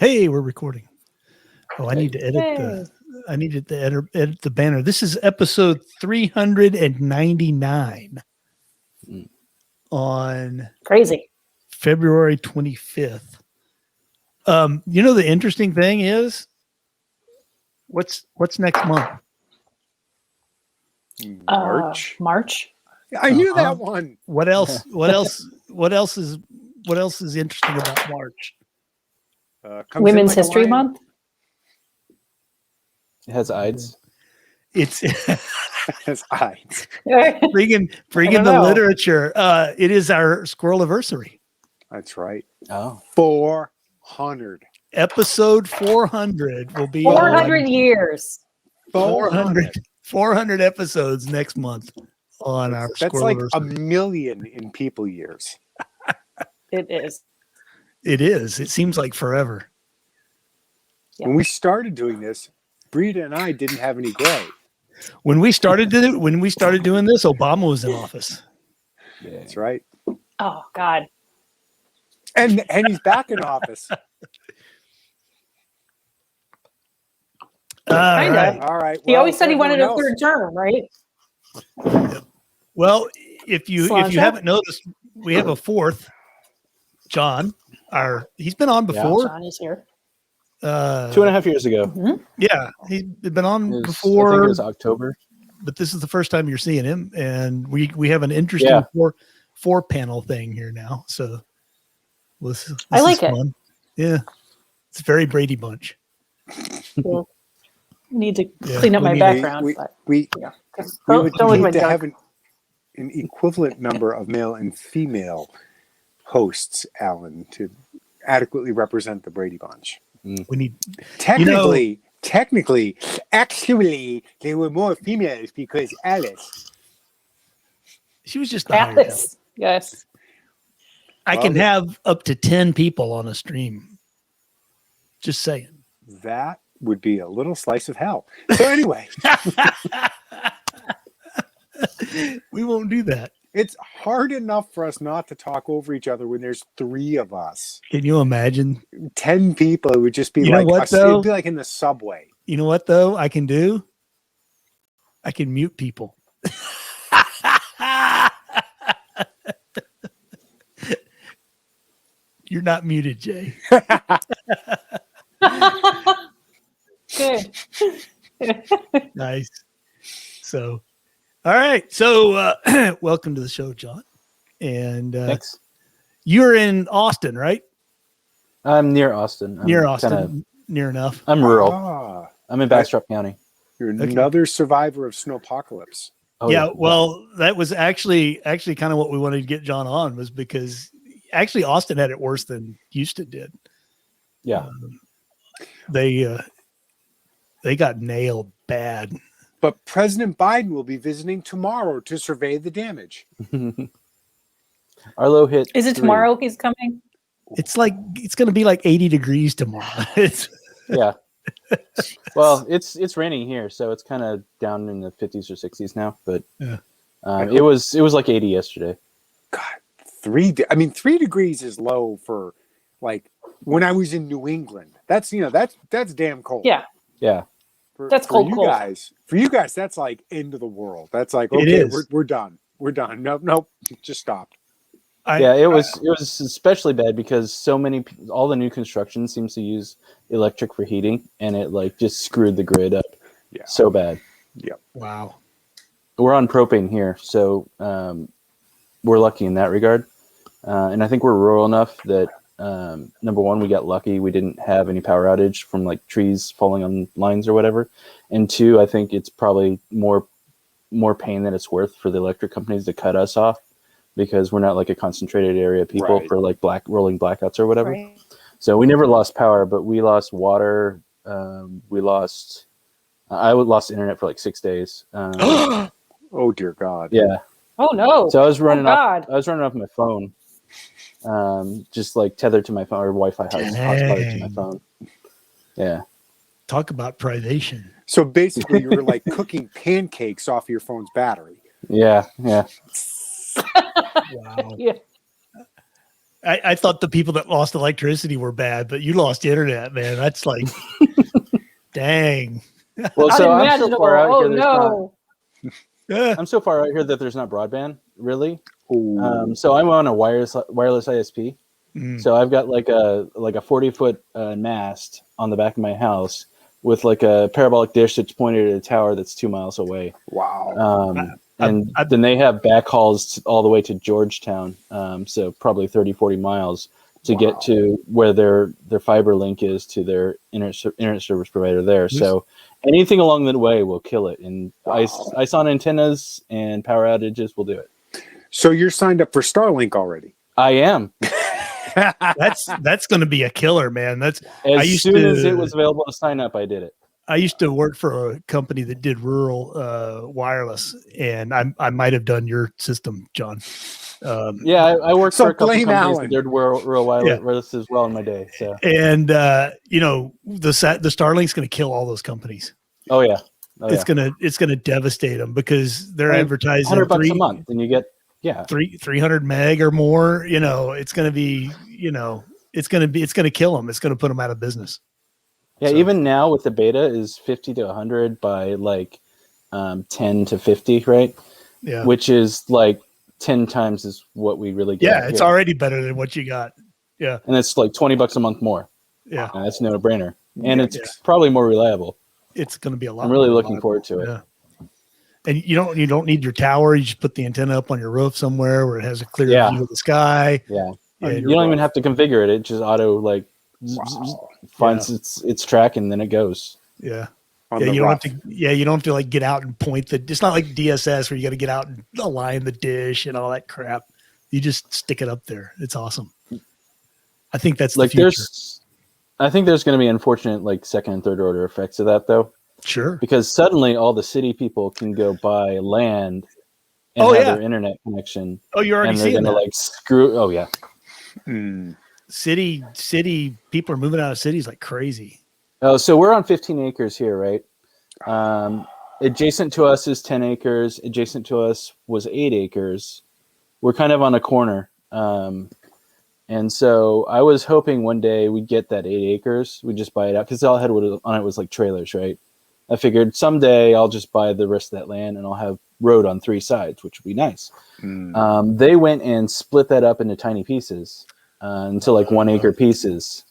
Hey, we're recording. Oh, I need to edit edit the banner. This is episode 399 on crazy February 25th. The interesting thing is what's next month? March. I knew that one. What else? What else is interesting about March? Women's History Month. It has Ides. It's has Ides. bringing the literature. It is our squirrel anniversary. That's right. Oh, 400. Episode 400 will be 400 years. 400 episodes next month on our That's squirrel like anniversary. 1 million in people years. It is. It is. It seems like forever. Yeah. When we started doing this, Brita and I didn't have any gray. When we started doing this, Obama was in office. yeah. That's right. Oh God. And he's back in office. Kinda. Right. All right. He always said he wanted a everyone third term, right? Well, if you Sláinte? haven't noticed, we have a fourth. John, he's been on before. John is here. 2.5 years ago. Yeah, he's been on I think before. it was October. But this is the first time you're seeing him, and we have an interesting four panel thing here now. So this I like is it. fun. Yeah, it's very Brady Bunch. Well, need to clean up we my need- background. we but, we yeah. would Don't look at my need to junk. have an equivalent number of male and female hosts, Alan, to adequately represent the Brady Bunch. We need Technically, actually, there were more females because Alice. She was just the hired help. Alice. Yes. I can have up to 10 people on a stream. Just saying. That would be a little slice of hell. So anyway, We won't do that. it's hard enough for us not to talk over each other when there's 3 of us. Can you imagine? 10 people, it would just be You know like what, though? it'd be like in the subway. You know what, though, I can do? I can mute people. You're not muted, Jay. Good. Nice. So, all right. So, welcome to the show, John. And Thanks. you're in Austin, right? I'm near Austin. Near Austin. Near enough. I'm rural. Ah, I'm in Bastrop County. you're another survivor of snowpocalypse. Oh, Yeah. Well, that was actually kind of what we wanted to get John on, was because actually Austin had it worse than Houston did. Yeah. They got nailed bad. But President Biden will be visiting tomorrow to survey the damage. Our low hit. Is it 3. tomorrow he's coming? It's going to be like 80 degrees tomorrow. Yeah. Well, it's raining here, so it's kind of down in the 50s or 60s now. But Yeah. it was like 80 yesterday. God, 3 degrees is low for like when I was in New England. That's that's damn cold. Yeah. Yeah. That's for you cold. guys. For you guys, that's like end of the world. That's like, It okay, is. we're done. We're done. Nope, just stop. It was especially bad because all the new construction seems to use electric for heating, and it like just screwed the grid up. Yeah. So bad. Wow. We're on propane here, so we're lucky in that regard. And I think we're rural enough that number one, we got lucky. We didn't have any power outage from like trees falling on lines or whatever. And 2, I think it's probably more pain than it's worth for the electric companies to cut us off, because we're not like a concentrated area of people Right. for like rolling blackouts or whatever. Right. So we never lost power, but we lost water. I lost internet for like 6 days. Oh dear God. Yeah. Oh no. So I was running God. off my phone, just like tethered to my phone, or Wi-Fi hotspotted to my phone. Yeah. Talk about privation. So basically, you were like cooking pancakes off your phone's battery. Yeah. Wow. Yeah. I thought the people that lost electricity were bad, but you lost internet, man. That's like, dang. Well, so I'm so Unimaginable. far out Oh here. no. I'm so far out here that there's not broadband really. Ooh. So I'm on a wireless ISP. Mm. So I've got like a 40-foot mast on the back of my house with like a parabolic dish that's pointed at a tower that's 2 miles away. Wow. And then they have backhauls all the way to Georgetown. So probably 30, 40 miles to get to where their fiber link is to their internet service provider there. So anything along the way will kill it. And ice on antennas and power outages will do it. So you're signed up for Starlink already? I am. That's going to be a killer, man. As soon as it was available to sign up, I did it. I used to work for a company that did rural wireless, and I might have done your system, John. Yeah, I worked for a couple companies Alan. that did rural wireless as well in my day. So, and the Starlink's going to kill all those companies. oh yeah, it's gonna devastate them because they're advertising $100 a month, and you get 300 meg or more. It's gonna be it's gonna kill them. It's gonna put them out of business. Yeah, so, even now with the beta is 50 to 100 by like 10 to 50, right? Yeah, which is like 10 times is what we really get. Yeah, it's already better than what you got. Yeah, and it's like $20 a month more. Yeah, and that's no brainer, and it's probably more reliable. It's going to be a lot. I'm really looking forward to it. Yeah. And you don't need your tower. You just put the antenna up on your roof somewhere where it has a clear view of the sky. Yeah, you don't even have to configure it. It just auto finds its track and then it goes. Yeah. You don't have to. Yeah, you don't have to like get out and point it's not like DSS where you got to get out and align the dish and all that crap. You just stick it up there. It's awesome. I think that's like the future. I think there's going to be unfortunate like second and third order effects of that though. Sure. Because suddenly all the city people can go buy land and have their internet connection. Oh, you're already seeing that. Like screw. Oh yeah. City people are moving out of cities like crazy. Oh, so we're on 15 acres here, right? Adjacent to us is 10 acres. Adjacent to us was 8 acres. We're kind of on a corner. And so I was hoping one day we'd get that 8 acres. We'd just buy it out because all I had on it was like trailers, right? I figured someday I'll just buy the rest of that land and I'll have road on 3 sides, which would be nice. They went and split that up into tiny pieces into like 1 acre pieces.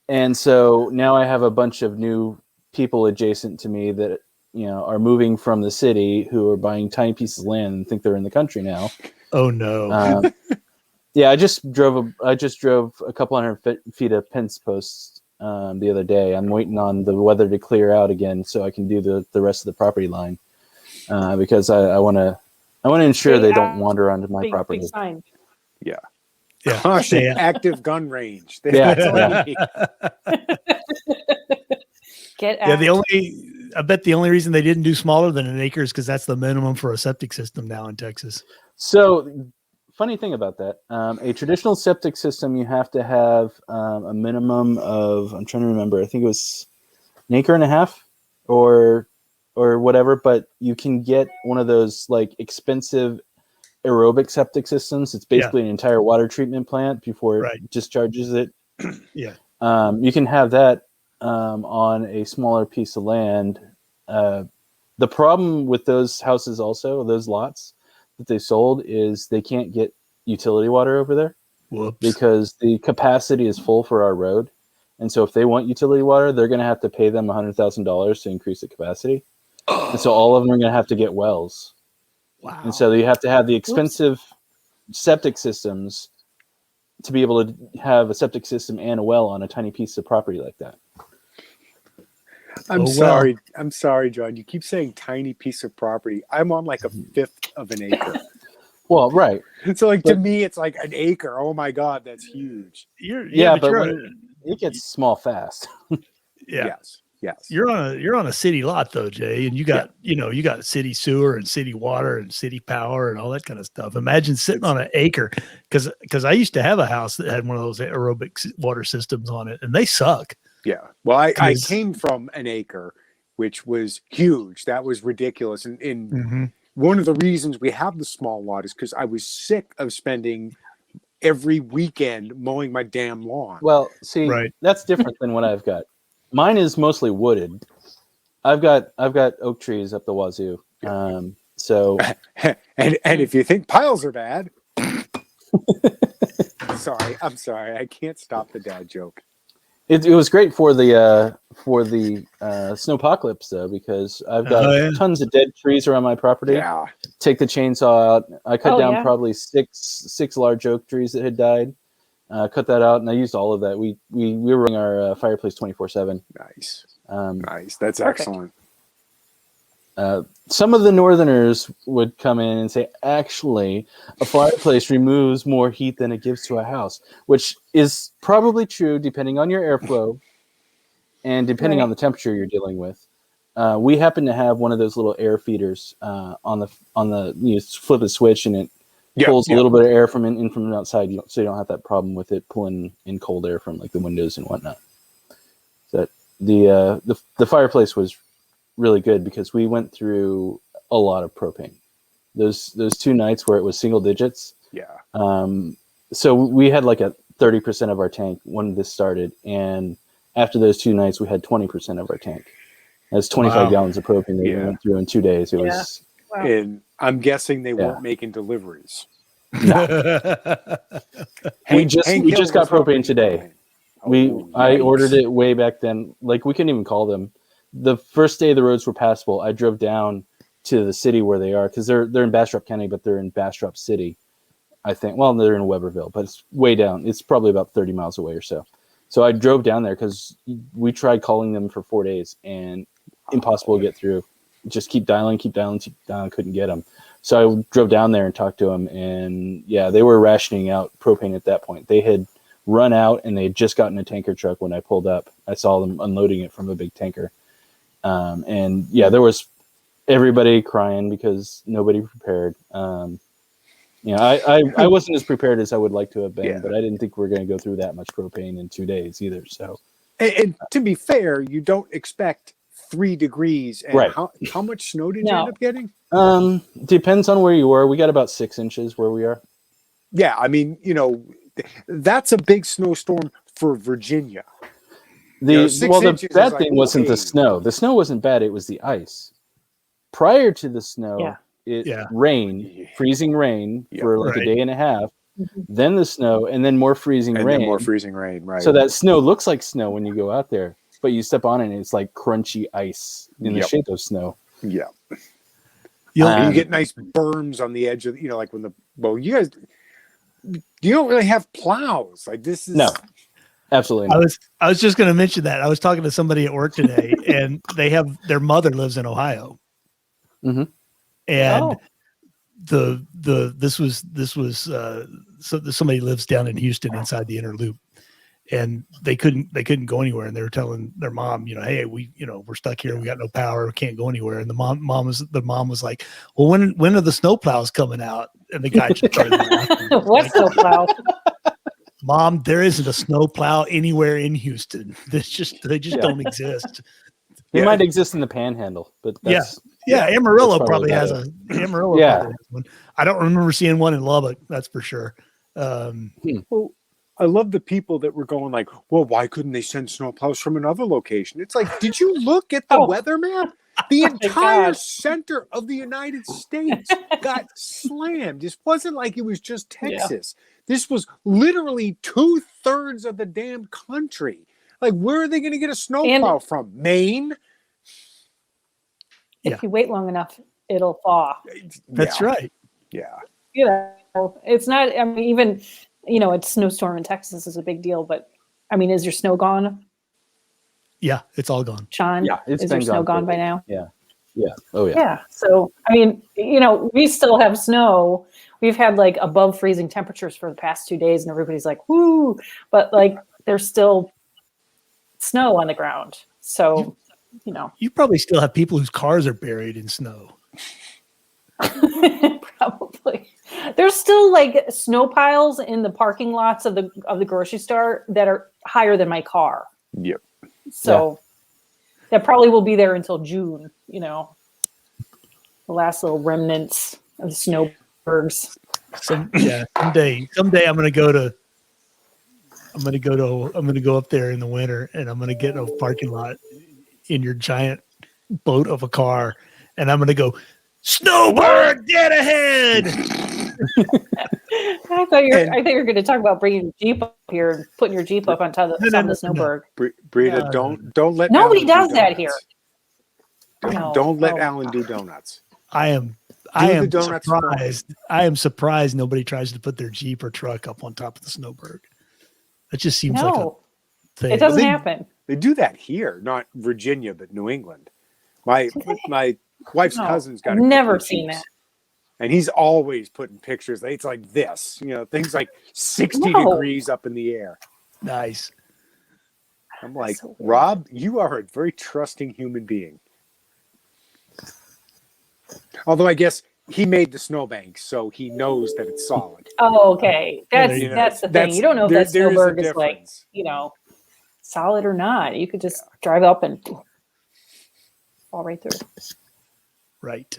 And so now I have a bunch of new people adjacent to me that are moving from the city who are buying tiny pieces of land and think they're in the country now. Oh no! Yeah, I just drove a couple hundred feet of fence posts the other day. I'm waiting on the weather to clear out again so I can do the rest of the property line because I want to ensure they don't wander onto my property. Big sign. Yeah. Caution, active gun range. Get out. I bet the only reason they didn't do smaller than an acre is because that's the minimum for a septic system now in Texas. So, funny thing about that, a traditional septic system, you have to have a minimum of, I'm trying to remember, I think it was an acre and a half or whatever, but you can get one of those like expensive aerobic septic systems. It's basically an entire water treatment plant before it discharges it. Yeah. You can have that on a smaller piece of land. The problem with those houses also, those lots that they sold, is they can't get utility water over there. Whoops. Because the capacity is full for our road. And so if they want utility water, they're going to have to pay them $100,000 to increase the capacity. And so all of them are going to have to get wells. Wow. And so you have to have the expensive septic systems to be able to have a septic system and a well on a tiny piece of property like that. I'm sorry, John. You keep saying tiny piece of property. I'm on like a fifth of an acre. Well, right. So to me, it's like an acre. Oh my God, that's huge. But it gets small fast. Yes. You're on a city lot though, Jay, and you got you got city sewer and city water and city power and all that kind of stuff. Imagine sitting on an acre, because I used to have a house that had one of those aerobic water systems on it, and they suck. Yeah. Well, I came from an acre, which was huge. That was ridiculous. And one of the reasons we have the small lot is because I was sick of spending every weekend mowing my damn lawn. Well, see, Right. that's different than what I've got. Mine is mostly wooded. I've got oak trees up the wazoo. So and if you think piles are bad, I'm sorry, I can't stop the dad joke. it was great for the snowpocalypse though, because I've got tons of dead trees around my property. Yeah. Take the chainsaw out. I cut down yeah. probably six large oak trees that had died. Cut that out, and I used all of that. We were running our fireplace 24/7. Nice. Nice. That's Perfect. excellent. Some of the Northerners would come in and say, actually, a fireplace removes more heat than it gives to a house, which is probably true depending on your airflow and depending on the temperature you're dealing with. We happen to have one of those little air feeders on the you flip a switch and it pulls a little bit of air from in from outside, so you don't have that problem with it pulling in cold air from like the windows and whatnot. So the fireplace was really good because we went through a lot of propane. Those 2 nights where it was single digits. Yeah. So we had like a 30% of our tank when this started, and after those 2 nights, we had 20% of our tank. That's 25 gallons of propane that we went through in 2 days. It was, And I'm guessing they weren't making deliveries. we just got propane today. I ordered it way back then. Like we couldn't even call them. The first day the roads were passable, I drove down to the city where they are because they're in Bastrop County, but they're in Bastrop City, I think. Well, they're in Weberville, but it's way down. It's probably about 30 miles away or so. So I drove down there because we tried calling them for 4 days and impossible to get through. Just keep dialing, couldn't get them. So I drove down there and talked to them, and they were rationing out propane at that point. They had run out and they had just gotten a tanker truck when I pulled up. I saw them unloading it from a big tanker. There was everybody crying because nobody prepared. I wasn't as prepared as I would like to have been, but I didn't think we were going to go through that much propane in 2 days either. So, and to be fair, you don't expect 3 degrees. And how much snow did you end up getting? Depends on where you are. We got about 6 inches where we are. Yeah, I mean, that's a big snowstorm for Virginia. The bad thing wasn't the snow. The snow wasn't bad. It was the ice. Prior to the snow, it rained, freezing rain for like a day and a half. Then the snow, and then more freezing rain. Then more freezing rain, right? So that snow looks like snow when you go out there, but you step on it and it's like crunchy ice in the shape of snow. Yeah. You get nice berms on the edge of, like when you guys, you don't really have plows. Like this is. No. Absolutely not. I was just going to mention that. I was talking to somebody at work today, and their mother lives in Ohio, and this was somebody lives down in Houston inside the inner loop, and they couldn't go anywhere, and they were telling their mom, hey, we're stuck here, we got no power, we can't go anywhere, and the mom was like, well, when are the snowplows coming out? And the guy just started laughing. What snowplow? Mom, there isn't a snowplow anywhere in Houston. They just don't exist. They might exist in the Panhandle, but Amarillo probably has a Amarillo. Probably has one. I don't remember seeing one in Lubbock. That's for sure. Well, I love the people that were going like, well, why couldn't they send snowplows from another location? It's like, did you look at the weather map? The entire center of the United States got slammed. This wasn't like it was just Texas. This was literally 2/3 of the damn country. Like, where are they going to get a snowplow from? Maine? If you wait long enough, it'll thaw. That's right. Yeah. It's not, I mean, even, it's snowstorm in Texas is a big deal, but I mean, is your snow gone? Yeah, it's all gone. Sean, is your snow gone by now? Yeah. Yeah. Oh, yeah. Yeah. So, I mean, we still have snow. We've had like above freezing temperatures for the past 2 days, and everybody's like, whoo, but like there's still snow on the ground. So, You probably still have people whose cars are buried in snow. Probably. There's still like snow piles in the parking lots of the grocery store that are higher than my car. Yep. So that probably will be there until June, the last little remnants of the snowbirds. Someday I'm gonna go up there in the winter, and I'm gonna get in a parking lot in your giant boat of a car, and I'm gonna go, snowbird, get ahead. I thought you were going to talk about bringing your Jeep up here and putting your Jeep up on top of the snowbird. Brita, don't let Nobody Alan does that here. Don't let Alan do donuts. I am surprised nobody tries to put their Jeep or truck up on top of the snowbird. That just seems like a thing. It doesn't happen. They do that here, not Virginia, but New England. My wife's cousin's got. I've never seen that. And he's always putting pictures. It's like this, things like 60 degrees up in the air. Nice. I'm like, so Rob, you are a very trusting human being. Although I guess he made the snowbank, so he knows that it's solid. Oh, okay. That's the thing. You don't know if that snowbird is like, solid or not. You could just drive up and fall right through. Right.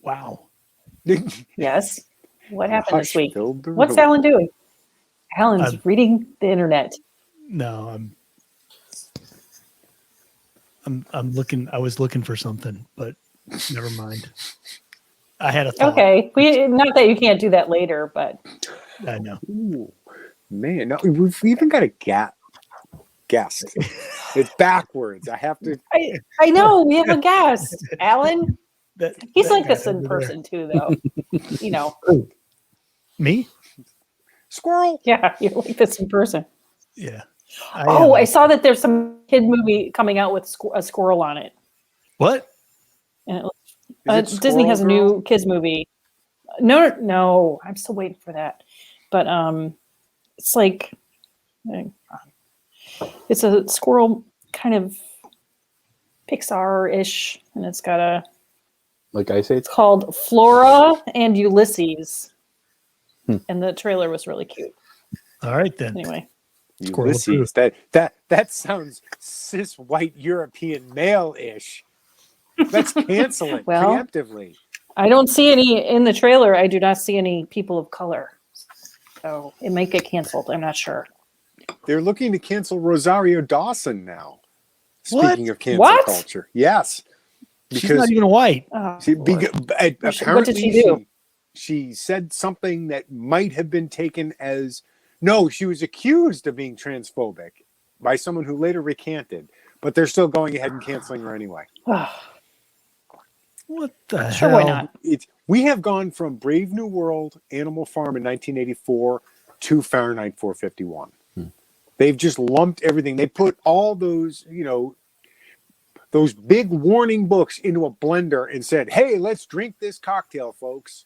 Wow. Yes. What happened this week? What's Alan doing? Alan's reading the internet. No, I'm looking. I was looking for something, but never mind. I had a thought. Okay. Not that you can't do that later, but I know. Ooh, man, no, we've even got a guest. It's backwards. I have to. I know we have a guest, Alan. He's like this in person too, though. Me? Squirrel. Yeah, you're like this in person. Yeah. I saw that there's some kid movie coming out with a squirrel on it. What? And Disney has a new kids movie. No, I'm still waiting for that. But it's like it's a squirrel kind of Pixar-ish, and it's got like I say, it's called Flora and Ulysses, and the trailer was really cute. All right then. Anyway, Ulysses. That sounds cis white European male-ish. Let's cancel it preemptively. I don't see any in the trailer. I do not see any people of color, so it might get canceled. I'm not sure. They're looking to cancel Rosario Dawson now. Speaking of cancel culture, yes, because she's not even white. Apparently, what did she do? She said something that might have been taken as no. She was accused of being transphobic by someone who later recanted, but they're still going ahead and canceling her anyway. What the hell? Sure, why not? We have gone from Brave New World, Animal Farm in 1984 to Fahrenheit 451. They've just lumped everything. They put all those, those big warning books into a blender and said, "Hey, let's drink this cocktail, folks."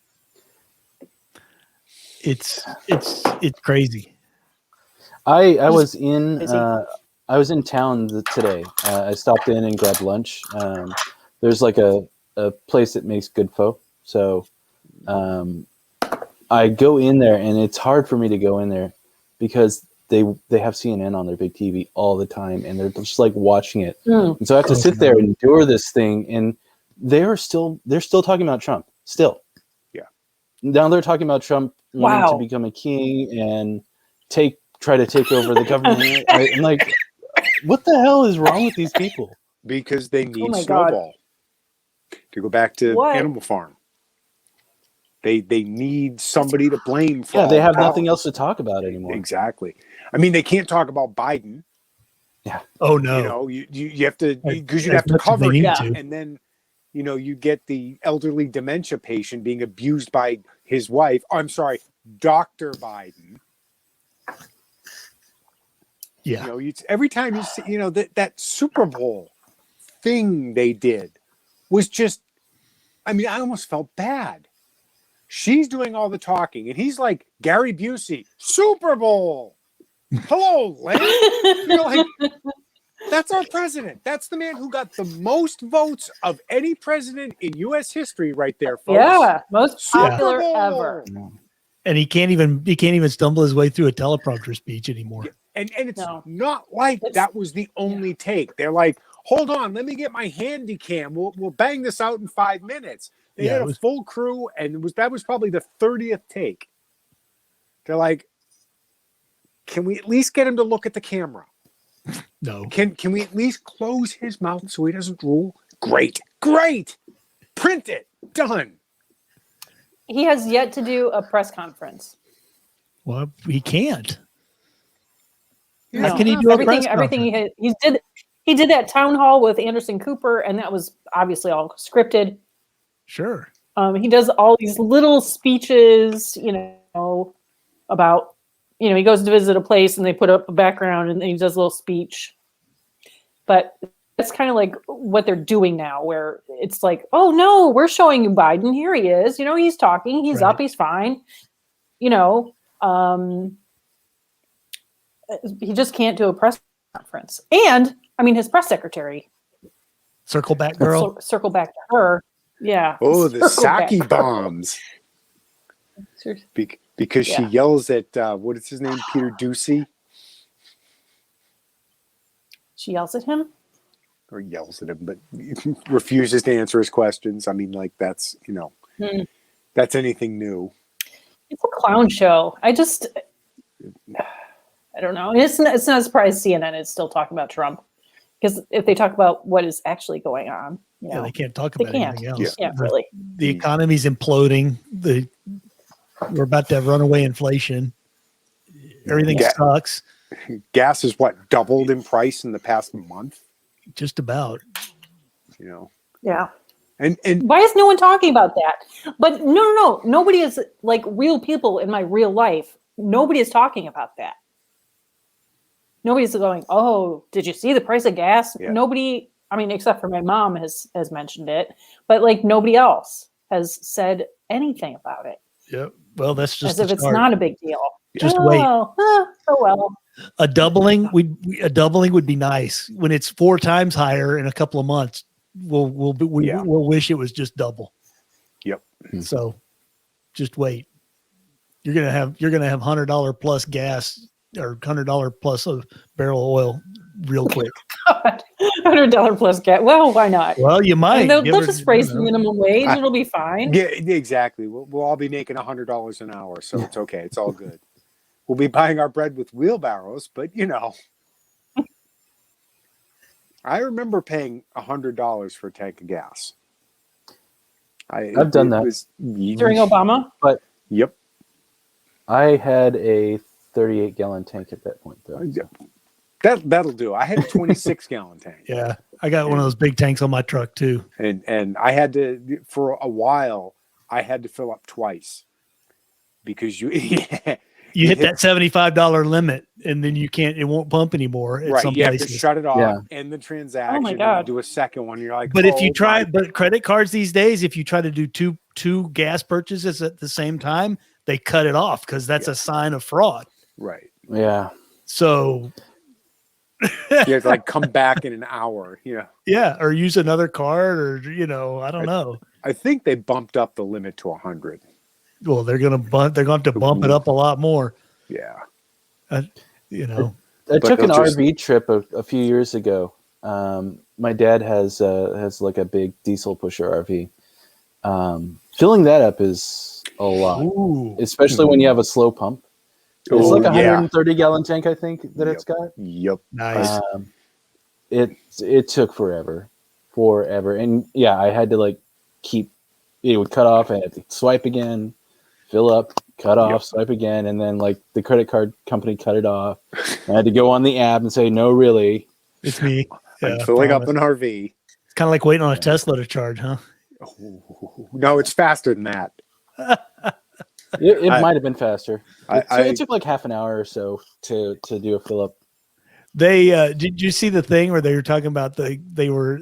It's crazy. I was in town today. I stopped in and grabbed lunch. There's like a place that makes good pho. So I go in there, and it's hard for me to go in there because they have CNN on their big TV all the time, and they're just like watching it. And so I have to sit there and endure this thing, and they're still talking about Trump. Still. Yeah. Now they're talking about Trump wanting to become a king and try to take over the government. I'm like, what the hell is wrong with these people? Because they need Snowball. To go back to Animal Farm. They need somebody to blame for. Yeah, they have nothing else to talk about anymore. Exactly. I mean, they can't talk about Biden. Yeah. Oh no. You have to, because you'd have to cover him, and then you get the elderly dementia patient being abused by his wife. I'm sorry, Dr. Biden. Yeah. Every time you see, that Super Bowl thing they did was just, I mean, I almost felt bad. She's doing all the talking, and he's like, Gary Busey, Super Bowl. Hello, Len. That's our president. That's the man who got the most votes of any president in U.S. history right there, folks. Yeah, most popular ever. And he can't even stumble his way through a teleprompter speech anymore. And it's No. not like that was the only take. They're like, hold on, let me get my handy cam. We'll bang this out in 5 minutes. They had a full crew, and that was probably the 30th take. They're like, can we at least get him to look at the camera? No. Can we at least close his mouth so he doesn't drool? Great. Print it. Done. He has yet to do a press conference. Well, he can't. No. How can he do everything he did that town hall with Anderson Cooper, and that was obviously all scripted. Sure. He does all these little speeches, about, he goes to visit a place and they put up a background and he does a little speech. But that's kind of like what they're doing now, where it's like, oh no, we're showing you Biden. Here he is. He's talking. He's up. He's fine. He just can't do a press conference. And his press secretary. Circle back, girl. Circle back to her. Yeah. Oh, the Saki bombs. Because she yells at, what is his name? Peter Ducey? She yells at him? Or yells at him, but refuses to answer his questions. That's, that's anything new. It's a clown show. I don't know. It's not a surprise CNN is still talking about Trump. Because if they talk about what is actually going on, they can't talk about anything else. Yeah, really. The economy's imploding. We're about to have runaway inflation. Everything sucks. Gas is doubled in price in the past month? Just about. Yeah. And why is no one talking about that? But no. Nobody is like real people in my real life. Nobody is talking about that. Nobody's going, oh, did you see the price of gas? Yeah. Nobody, except for my mom has mentioned it, but nobody else has said anything about it. Yep. Well, that's just as if it's not a big deal. Just wait. Oh well. A doubling would be nice. When it's 4 times higher in a couple of months, we'll wish it was just double. Yep. So just wait. You're gonna have $100 plus gas or $100 plus a barrel of oil real quick. God, $100 plus gas. Well, why not? Well, you might. They'll just raise the minimum wage. It'll be fine. Yeah, exactly. We'll all be making $100 an hour, so it's okay. It's all good. We'll be buying our bread with wheelbarrows, but I remember paying $100 for a tank of gas. I've done that during Obama. But yep, I had a 38-gallon tank at that point, though. That'll do. I had a 26-gallon tank. Yeah, I got one of those big tanks on my truck too. And I had to, for a while, I had to fill up twice because you hit that $75 limit, and then it won't pump anymore. At some you places. have to shut it off, end the transaction. Oh my God. And do a second one. You're like, but if you try, but credit cards these days, if you try to do two gas purchases at the same time, they cut it off because that's a sign of fraud. Right. Yeah. So you have to come back in an hour. Yeah. Yeah. Or use another card or, I don't know. I think they bumped up the limit to 100. Well, they're going to have to bump it up a lot more. Yeah. I took an RV trip a few years ago. My dad has like a big diesel pusher RV. Filling that up is a lot, especially when you have a slow pump. It's like a 130-gallon tank, I think, that it's got. Yep. Nice. It took forever. And I had to it would cut off. I had to swipe again, fill up, cut off, swipe again. And then the credit card company cut it off. I had to go on the app and say, no, really. It's me. I'm filling up an RV. It's kind of like waiting on a Tesla to charge, huh? No, it's faster than that. It might have been faster. It took half an hour or so to do a fill up. They did you see the thing where they were talking about they were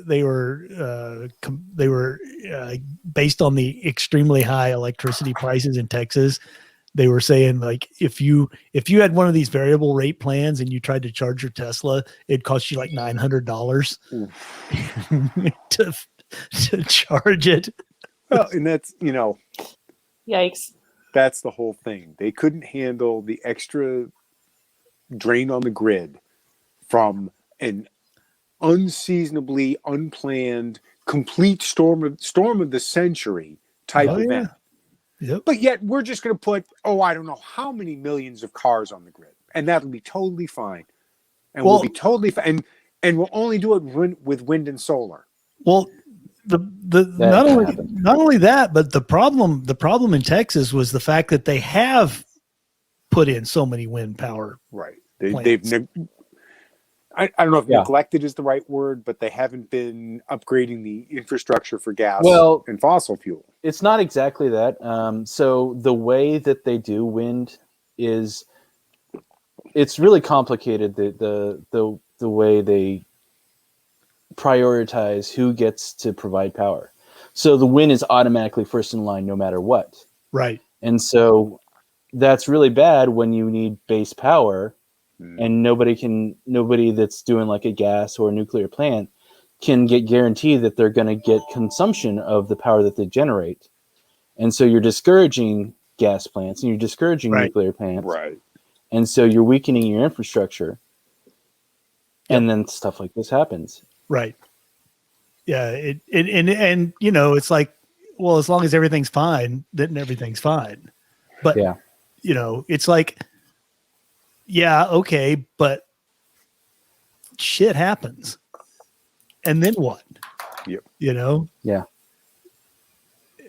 based on the extremely high electricity prices in Texas. They were saying if you had one of these variable rate plans and you tried to charge your Tesla, it'd cost you $900 to charge it. Well, and that's Yikes. That's the whole thing. They couldn't handle the extra drain on the grid from an unseasonably unplanned, complete storm of the century type event. Yep. But yet we're just going to put, I don't know how many millions of cars on the grid, and that'll be totally fine. And we'll be totally fine. And we'll only do it with wind and solar. Well, not only that, but the problem in Texas was the fact that they have put in so many wind power. Right. I don't know if neglected is the right word, but they haven't been upgrading the infrastructure for gas and fossil fuel. It's not exactly that. So the way that they do wind is, it's really complicated. The way they prioritize who gets to provide power. So the wind is automatically first in line no matter what. Right. And so that's really bad when you need base power. And nobody that's doing like a gas or a nuclear plant can get guaranteed that they're going to get consumption of the power that they generate. And so you're discouraging gas plants and you're discouraging nuclear plants. Right. And so you're weakening your infrastructure. And then stuff like this happens. Right. Yeah. And you know, it's like, well, as long as everything's fine, then everything's fine. But, you know, it's like, yeah, okay, but shit happens. And then what? Yep. You know? Yeah.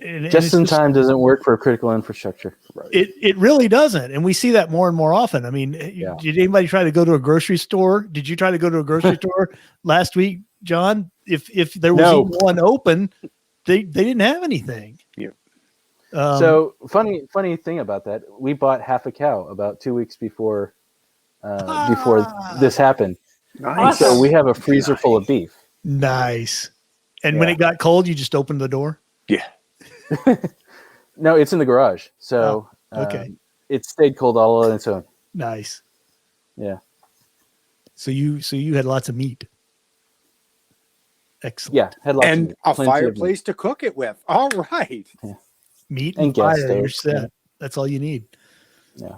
And just in time doesn't work for critical infrastructure. Right. It really doesn't. And we see that more and more often. I mean, did anybody try to go to a grocery store? Did you try to go to a grocery store last week, John? If there was even one open, they didn't have anything. Yeah. So funny thing about that, we bought half a cow about 2 weeks before this happened. Nice. So we have a freezer full of beef. Nice. And when it got cold, you just opened the door? Yeah. No, it's in the garage. So okay. It stayed cold all on its own. Nice. Yeah. So you had lots of meat. Excellent. Yeah, had lots and of a fireplace to cook it with. All right. Yeah. Meat and gas fire, stove. you're set. That's all you need. Yeah.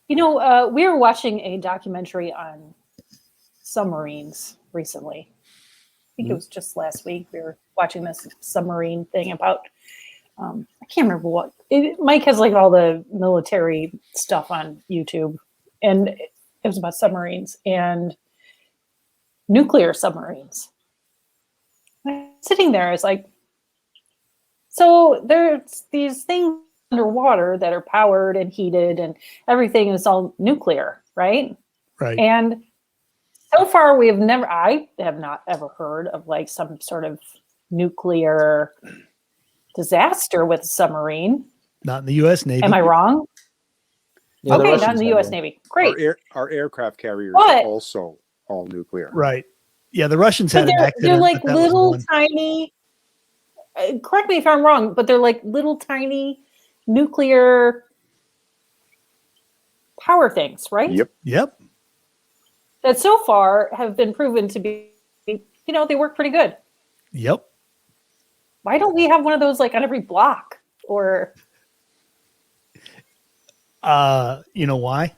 You know, we were watching a documentary on submarines recently. I think it was just last week. We were watching this submarine thing about, I can't remember what. Mike has like all the military stuff on YouTube. And it was about submarines and nuclear submarines. Sitting there, it's like, so there's these things underwater that are powered and heated and everything is all nuclear, right? Right. And so far I have not ever heard of like some sort of nuclear disaster with a submarine. Not in the U.S. Navy. Am I wrong? Yeah, okay, not in the U.S. Navy. Great. Our aircraft carriers are also all nuclear. Right. Yeah, the Russians had an accident. They're like but that was little one. tiny, correct me if I'm wrong, but they're like little tiny nuclear power things, right? Yep. That so far have been proven to be, they work pretty good. Yep. Why don't we have one of those like on every block or? You know why?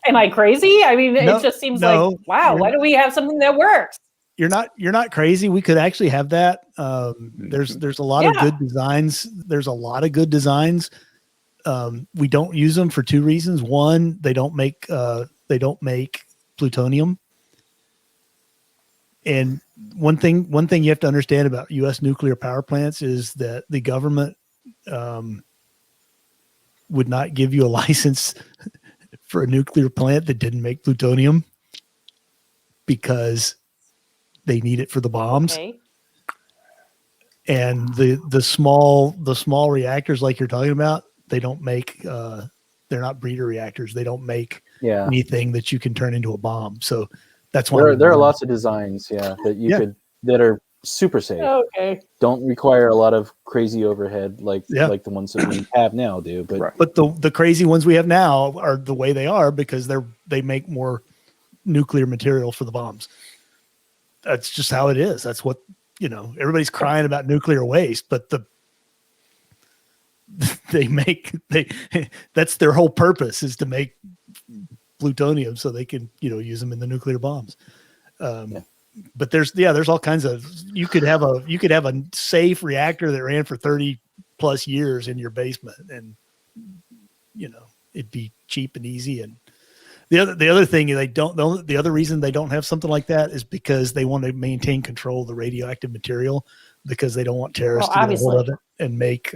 Am I crazy? I mean, No, it just seems no, like, wow, why don't we have something that works? You're not crazy. We could actually have that. There's a lot of good designs. There's a lot of good designs. We don't use them for two reasons. One, they don't make plutonium. And one thing you have to understand about U.S. nuclear power plants is that the government would not give you a license for a nuclear plant that didn't make plutonium because they need it for the bombs. Okay. And the small reactors like you're talking about, they don't make they're not breeder reactors. They don't make anything that you can turn into a bomb. So that's why there are lots of designs that you could that are super safe. Okay. Don't require a lot of crazy overhead like the ones that we have now do. But the crazy ones we have now are the way they are because they make more nuclear material for the bombs. That's just how it is. That's what everybody's crying about nuclear waste, but that's their whole purpose, is to make plutonium so they can, use them in the nuclear bombs. But there's all kinds of, you could have a safe reactor that ran for 30 plus years in your basement, and it'd be cheap and easy. And the other thing the other reason they don't have something like that is because they want to maintain control of the radioactive material, because they don't want terrorists to get a hold of it and make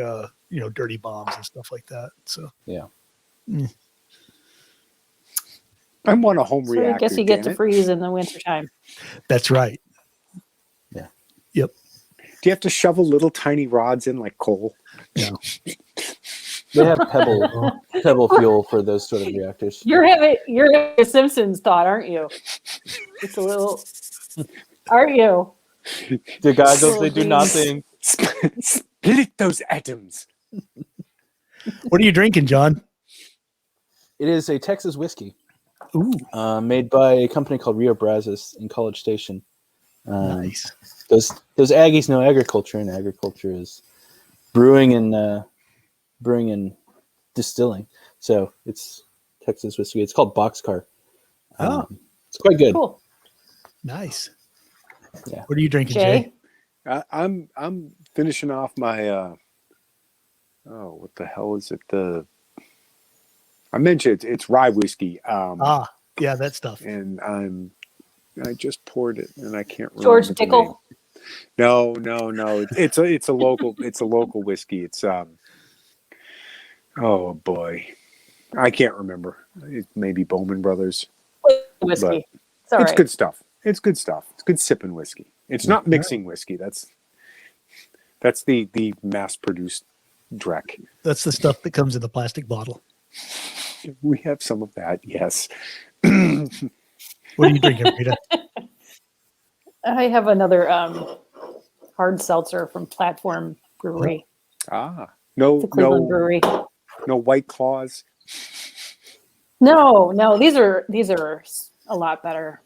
dirty bombs and stuff like that. So yeah. I want a home reactor. I guess you get to freeze in the wintertime. That's right. Yeah. Yep. Do you have to shovel little tiny rods in like coal? No. They have pebble fuel for those sort of reactors. You're having a Simpsons thought, aren't you? It's a little, aren't you? The goggles, they do nothing. Split those atoms. What are you drinking, John? It is a Texas whiskey. Ooh. Made by a company called Rio Brazos in College Station. Nice. Those Aggies know agriculture, and agriculture is brewing and distilling. So it's Texas whiskey. It's called Boxcar. It's quite good. Cool. Nice. Yeah. What are you drinking, Jay? I'm finishing off my what the hell is it? I mentioned it's rye whiskey. Yeah, that stuff. And I just poured it, and I can't remember. George the Dickel. name. No. It's a local whiskey. It's oh boy, I can't remember. It may be Bowman Brothers. Whiskey. It's good stuff. It's good stuff. It's good sipping whiskey. It's not mixing whiskey. That's the mass-produced Drek. That's the stuff that comes in the plastic bottle. We have some of that, yes. What are you drinking, Rita? I have another hard seltzer from Platform Brewery. No Cleveland Brewery. No White Claws. No, these are a lot better.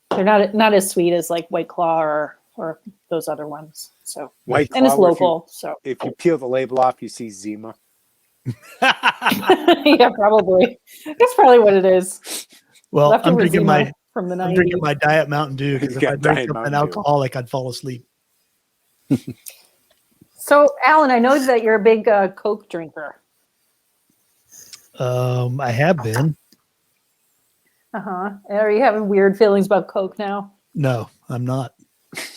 They're not as sweet as like White Claw or those other ones. So White Claw, and it's local. If you peel the label off, you see Zima. Yeah, probably. That's probably what it is. Well, I'm drinking my Diet Mountain Dew, because if I drank something alcoholic, I'd fall asleep. So, Alan, I know that you're a big Coke drinker. I have been. Are you having weird feelings about Coke now? No, I'm not.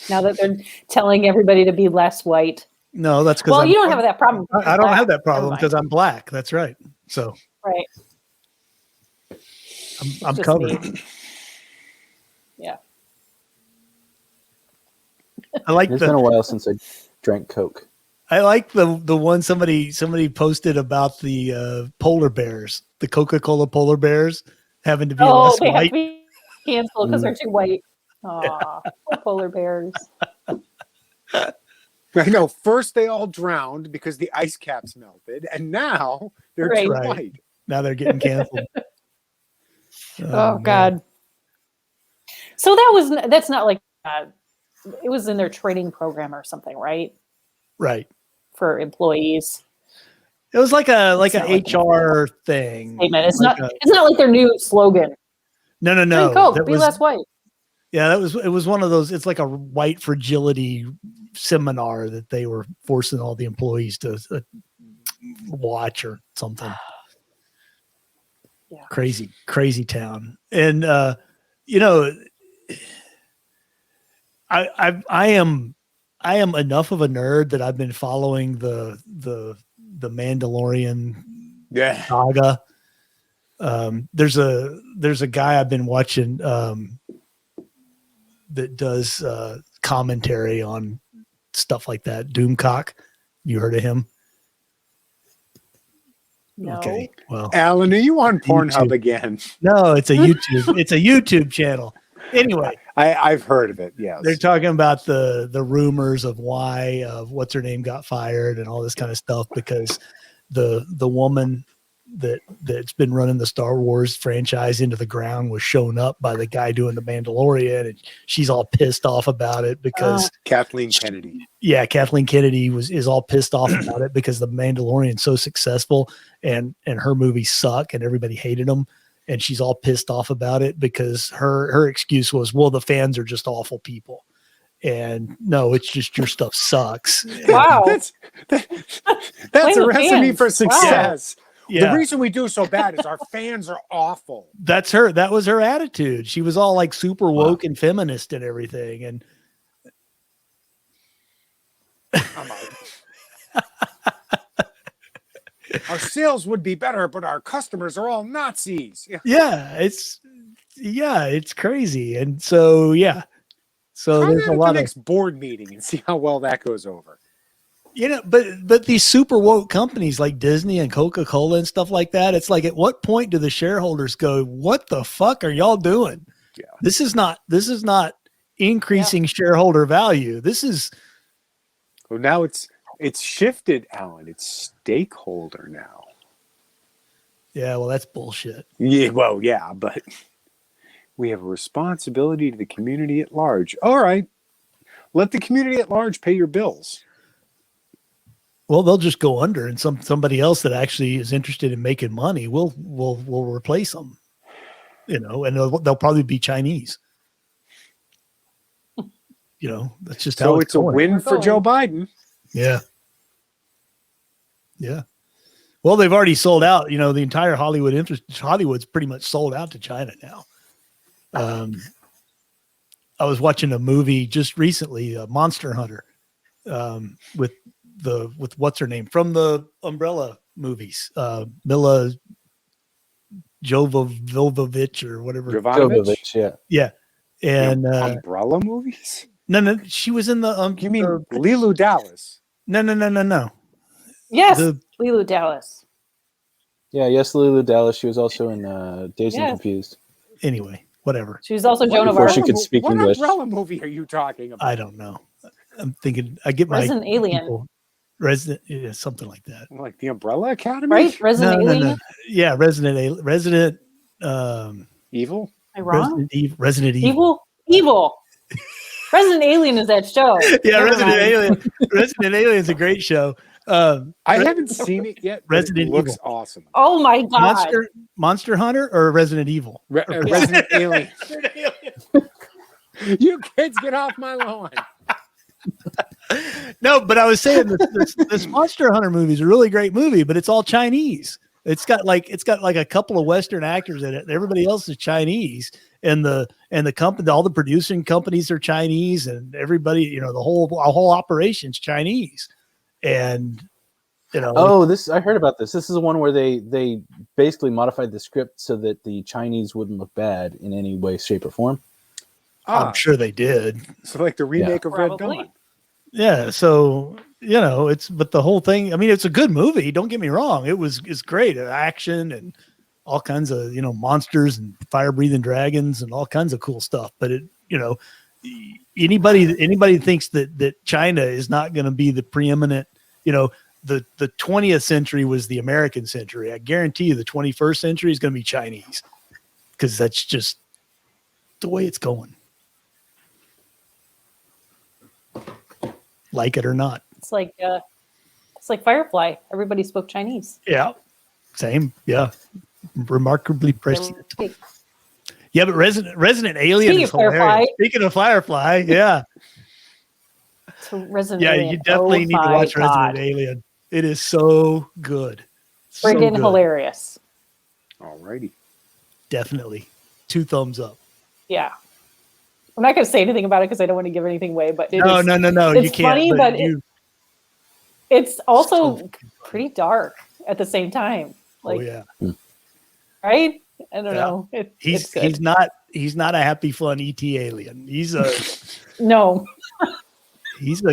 Now that they're telling everybody to be less white. No, that's because you don't have that problem. I don't have that problem because I'm black. That's right. So right. I'm covered. Me. Yeah. I like. It's been a while since I drank Coke. I like the one somebody posted about the polar bears, the Coca-Cola polar bears having to be less they white. have to be canceled because they're too white. Aw, polar bears. I know. First, they all drowned because the ice caps melted, and now they're too white. Now they're getting canceled. Oh God. So that's not like it was in their training program or something, right? Right. For employees. It was like a HR thing. Statement. It's not like their new slogan. No. Drink Coke, be less white. Yeah, it was one of those. It's like a white fragility seminar that they were forcing all the employees to watch or something. Yeah. Crazy town. And I am enough of a nerd that I've been following the Mandalorian saga. There's a guy I've been watching that does commentary on stuff like that. Doomcock. You heard of him? No. Okay. Well, Alan, are you on Pornhub YouTube. again? No, it's a YouTube channel. Anyway, I've heard of it. Yes. They're talking about the rumors of why what's her name got fired and all this kind of stuff, because the woman that's been running the Star Wars franchise into the ground was shown up by the guy doing the Mandalorian, and she's all pissed off about it because Kathleen Kennedy. Kathleen Kennedy is all pissed off about it because the Mandalorian's so successful and her movies suck and everybody hated them, and she's all pissed off about it because her excuse was, well, the fans are just awful people. And no, it's just your stuff sucks. Wow. That's a recipe for success. Wow. Yeah. The reason we do so bad is our fans are awful. That's her. That was her attitude. She was all like super woke and feminist and everything. And our sales would be better, but our customers are all Nazis. Yeah, it's crazy. And so, yeah. So Try there's that a at lot the of next board meeting and see how well that goes over. But these super woke companies like Disney and Coca-Cola and stuff like that, it's like, at what point do the shareholders go, what the fuck are y'all doing? Yeah. This is not increasing shareholder value. This is Well, now it's shifted, Alan. It's stakeholder now. Yeah, well, that's bullshit. Yeah, well, yeah, but we have a responsibility to the community at large. All right. Let the community at large pay your bills. Well, they'll just go under, and somebody else that actually is interested in making money will replace them. And they'll probably be Chinese. That's just how it's a win for Joe Biden. Yeah. Yeah. Well, they've already sold out. The entire Hollywood's pretty much sold out to China now. I was watching a movie just recently, Monster Hunter, with what's her name from the Umbrella movies, Mila Jovovich or whatever. Jovovich, yeah. And Umbrella movies? No, she was in the You mean Lilu Dallas? No. Yes, Lilu Dallas. Yes, Lulu Dallas. She was also in Dazed and Confused. Anyway, whatever. She was also Joan of Before Arc. she could speak what English. Umbrella movie are you talking about? I don't know. I'm thinking I get my Resident Alien. Resident, something like that. Like the Umbrella Academy? Right? Resident Alien? No. Yeah, Resident Evil? Am I wrong? Resident Evil. Evil. Resident Alien is that show. Yeah, Never Resident mind. Alien. Resident Alien is a great show. I haven't seen it yet. Resident it looks Evil. awesome. Oh my god. Monster Hunter or Resident Evil? Resident Alien. You kids get off my lawn. No, but I was saying this Monster Hunter movie is a really great movie, but it's all Chinese. It's got like a couple of Western actors in it, and everybody else is Chinese. And the company, all the producing companies are Chinese, and everybody, the whole operation's Chinese. And I heard about this. This is the one where they basically modified the script so that the Chinese wouldn't look bad in any way, shape, or form. I'm sure they did. So like the remake of Red Probably. Dawn. Yeah. So, but the whole thing, I mean, it's a good movie. Don't get me wrong. It's great. Action and all kinds of, monsters and fire breathing dragons and all kinds of cool stuff. But anybody thinks that China is not going to be the preeminent, the 20th century was the American century. I guarantee you the 21st century is going to be Chinese, because that's just the way it's going. Like it or not. It's like Firefly. Everybody spoke Chinese. Yeah. Same. Yeah. Remarkably prescient. Yeah, but Resident Alien is hilarious. Speaking of Firefly, yeah. So Resident Alien. You definitely need to watch Resident Alien. It is so good. Friggin' hilarious. Alrighty. Definitely. 2 thumbs up. Yeah. I'm not going to say anything about it because I don't want to give anything away, but no. It's You can't. funny, but it's also pretty dark at the same time. Like, right? I don't know. It's good. He's not a happy, fun ET alien. He's a no. He's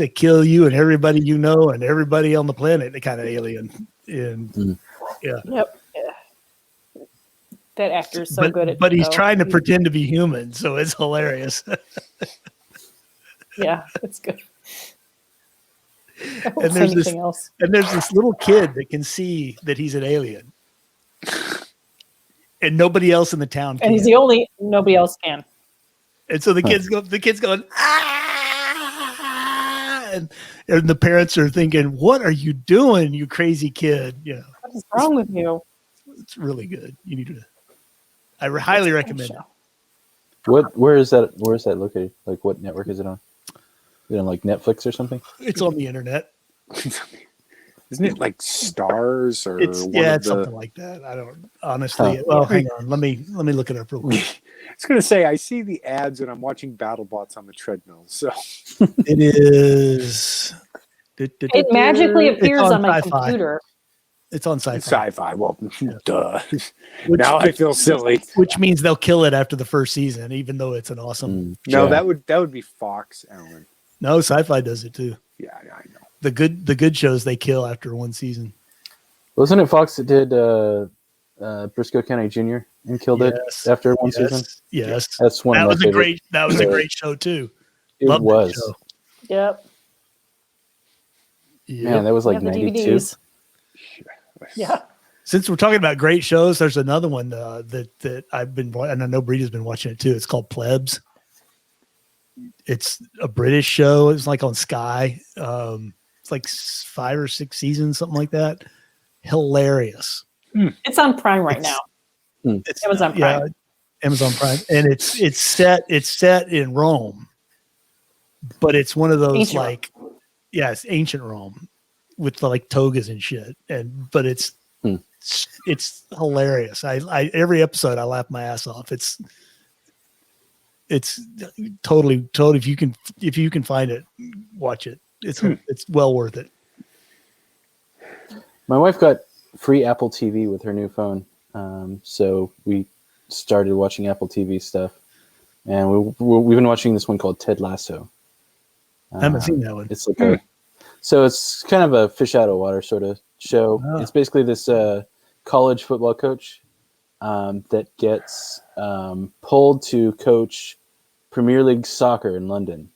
a kill you and everybody you know and everybody on the planet kind of alien. And Yep. Yeah. That actor is so good at it. But he's trying to pretend to be human, so it's hilarious. Yeah, it's good. And there's this little kid that can see that he's an alien. and nobody else in the town can. And he's the only. Nobody else can. And so the kids going, ah, and the parents are thinking, what are you doing, you crazy kid? You know, What is wrong with you? it's really good. You need to. I highly recommend it. Where is that located? Like, what network is it on? Is it on like Netflix or something? It's on the internet. Isn't it like Stars or It's something like that. I don't honestly. Huh. Well, hang on. Let me look it up real quick. I was gonna say I see the ads and I'm watching BattleBots on the treadmill. So It is. It magically It's appears on my Sci-Fi. computer. It's on sci-fi, sci-fi. Well, duh. Which- Now I feel silly. which means they'll kill it after the first season, even though it's an awesome. No, Yeah. that would be Fox, Alan. No, sci-fi does it too. Yeah, I know. The good shows they kill after one season. Wasn't it Fox that did Briscoe County Jr. and killed it Yes. after one season? Yes, That's one. that of my was a favorite. great. That was a great show too. It Loved that was. show. Yep. Man, that was like Yeah, the 92. DVDs. Yeah. Since we're talking about great shows, there's another one that I've been, and I know Breeda's been watching it too. It's called Plebs. It's a British show. It's like on Sky. It's like 5 or 6 seasons, something like that. Hilarious. It's on Prime right now. It's Amazon Prime. Yeah, Amazon Prime, and it's set in Rome, but it's one of those Ancient like, it's ancient Rome with the, like togas and shit, but it's hilarious. I every episode I laugh my ass off. It's totally if you can find it, watch it. It's well worth it. My wife got free Apple TV with her new phone, so we started watching Apple TV stuff, and we've been watching this one called Ted Lasso. I haven't seen that one. It's like so it's kind of a fish out of water sort of show. Oh. It's basically this college football coach that gets pulled to coach Premier League soccer in London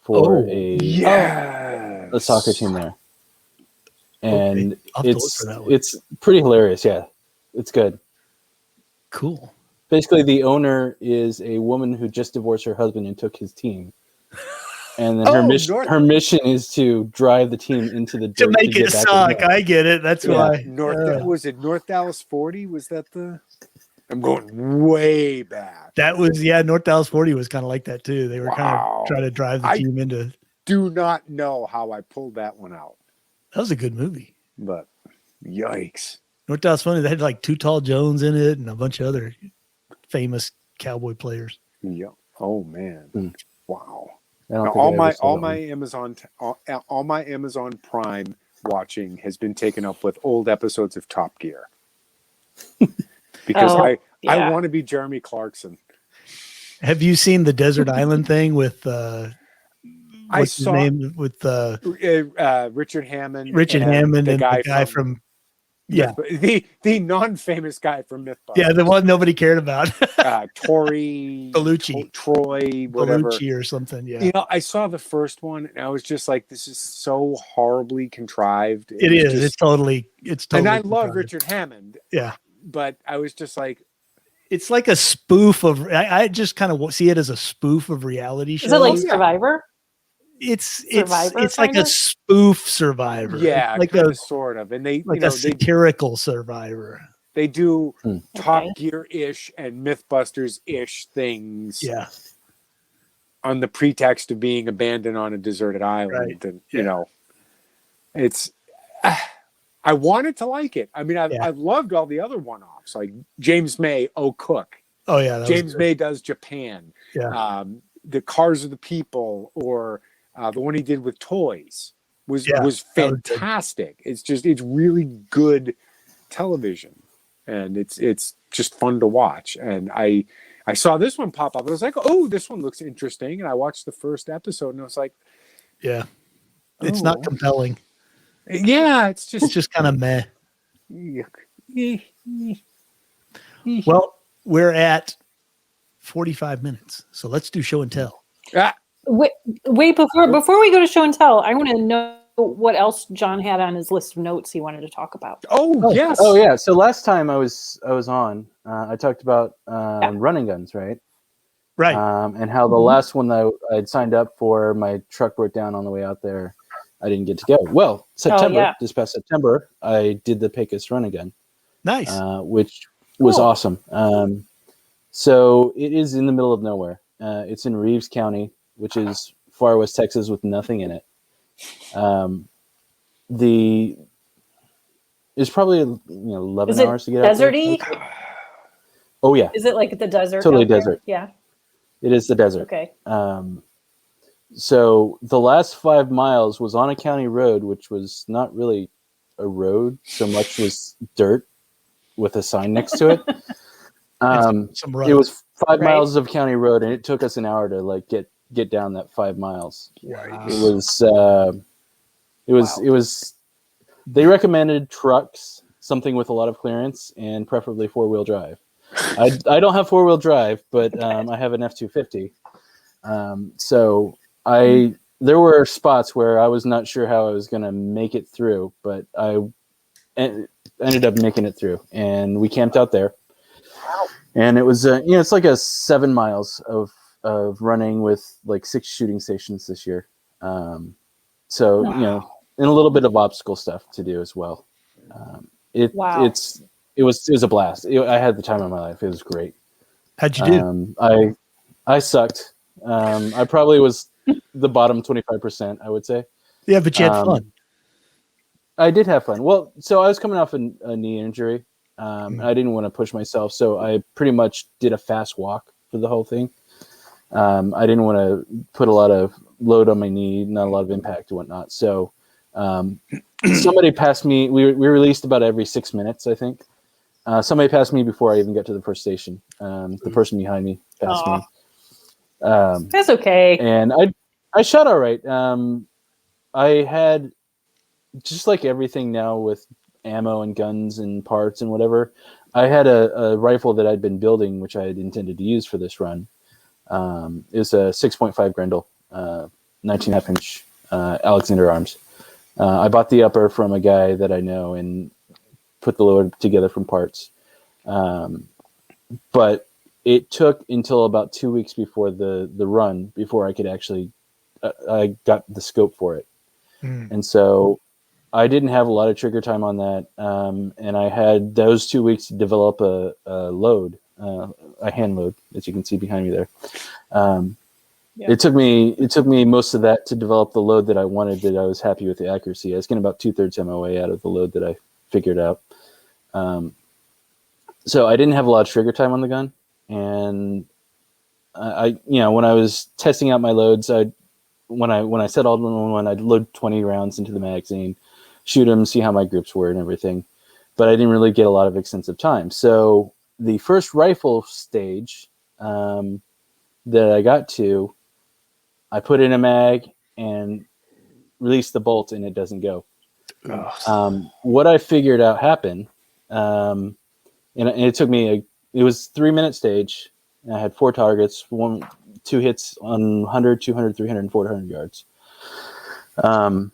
for a soccer team there. And Okay. I'll have to look for that one. it's pretty hilarious. Yeah, it's good. Cool. Basically, the owner is a woman who just divorced her husband and took his team. And then her mission is to drive the team into the dirt To make get it back suck. in the- I get it. That's why. Was it North Dallas 40? Was that the? I'm going way back. That was North Dallas 40 was kind of like that too. They were kind of trying to drive the team into. Do not know how I pulled that one out, That was a good movie. but yikes. North Dallas 40. They had like Too Tall Jones in it and a bunch of other famous cowboy players. Yeah. Oh man. Wow. I don't Now, think I ever saw all that my Amazon Prime watching has been taken up with old episodes of Top Gear. Because I want to be Jeremy Clarkson. Have you seen the Desert Island thing with what's his saw- name with Richard Hammond. Richard Hammond and the the guy from the non-famous guy from Mythbusters. the one nobody cared about. Tory Bellucci. Troy, whatever. Bellucci or something. Yeah. You know, I saw the first one and I was just like, this is so horribly contrived. It is. just- It's totally. and I love contrived. Richard Hammond. Yeah. But I was just like, It's like a spoof of. I just kind of see it as a spoof of reality shows. Is it like Survivor? It's Survivor, like a kinda? spoof Survivor. yeah, It's like kind a of sort of. And they, like you know, a satirical Survivor. they do Top Okay. Gear-ish and Mythbusters-ish things. Yeah. On the pretext of being abandoned on a deserted island. Right. And, Yeah. you know, it's, I wanted to like it. I mean, I've loved all the other one-offs, like James May, Oh Cook. Oh yeah. That James was good. May Does Japan. Yeah. The Cars of the People, or the one he did with Toys was Yeah, that was good. fantastic. It's really good television, and it's just fun to watch. And I saw this one pop up. I was like, oh, this one looks interesting. And I watched the first episode, and I was like, Yeah. It's not Oh. compelling. yeah, it's It's just kind of meh. Well, we're at 45 minutes, so let's do show and tell. Ah, Wait, before we go to show and tell, I want to know what else John had on his list of notes he wanted to talk about. Oh, yes. Oh yeah. So last time I was on, I talked about running guns, right? Right. And how the last one that I'd signed up for, my truck broke down on the way out there. I didn't get to go. Well, this past September, I did the Pecos running gun. Nice. Which was awesome. So it is in the middle of nowhere. It's in Reeves County, which is far west Texas with nothing in it. It's probably 11 hours to get out there. Deserty? Oh yeah. Is it like the desert? Totally desert. Yeah. It is the desert. Okay. So the last 5 miles was on a county road, which was not really a road so much was dirt with a sign next to it. It was 5 miles of county road, and it took us an hour to like get down that 5 miles. Wow. It was. They recommended trucks, something with a lot of clearance, and preferably 4-wheel drive. I don't have 4-wheel drive, but I have an F-250. So there were spots where I was not sure how I was going to make it through, but I ended up making it through, and we camped out there. And it was it's like a 7 miles of running with like 6 shooting stations this year. So and a little bit of obstacle stuff to do as well. It was a blast. I had the time of my life. It was great. How'd you do? I sucked. I probably was the bottom 25%, I would say. Yeah, but you had fun. I did have fun. Well, so I was coming off a knee injury. I didn't want to push myself, so I pretty much did a fast walk for the whole thing. I didn't want to put a lot of load on my knee, not a lot of impact and whatnot. So somebody passed me. We released about every 6 minutes, I think. Somebody passed me before I even got to the first station. The person behind me passed me. That's okay. And I shot all right. I had, just like everything now with ammo and guns and parts and whatever, I had a rifle that I'd been building, which I had intended to use for this run. It was a 6.5 Grendel, 19.5 inch Alexander Arms. I bought the upper from a guy that I know and put the load together from parts. But it took until about 2 weeks before the run before I could actually, I got the scope for it. And so I didn't have a lot of trigger time on that. And I had those 2 weeks to develop a load, a hand load, as you can see behind me there. It took me most of that to develop the load that I wanted, that I was happy with the accuracy. I was getting about 2/3 MOA out of the load that I figured out. So I didn't have a lot of trigger time on the gun. And when I was testing out my loads, when I settled on one, I'd load 20 rounds into the magazine, shoot them, see how my groups were and everything. But I didn't really get a lot of extensive time. So the first rifle stage that I got to, I put in a mag and release the bolt, and it doesn't go. What I figured out happened, and it took me it was 3-minute stage. And I had 4 targets, 2 hits on 100, 200, 300, and 400 yards. And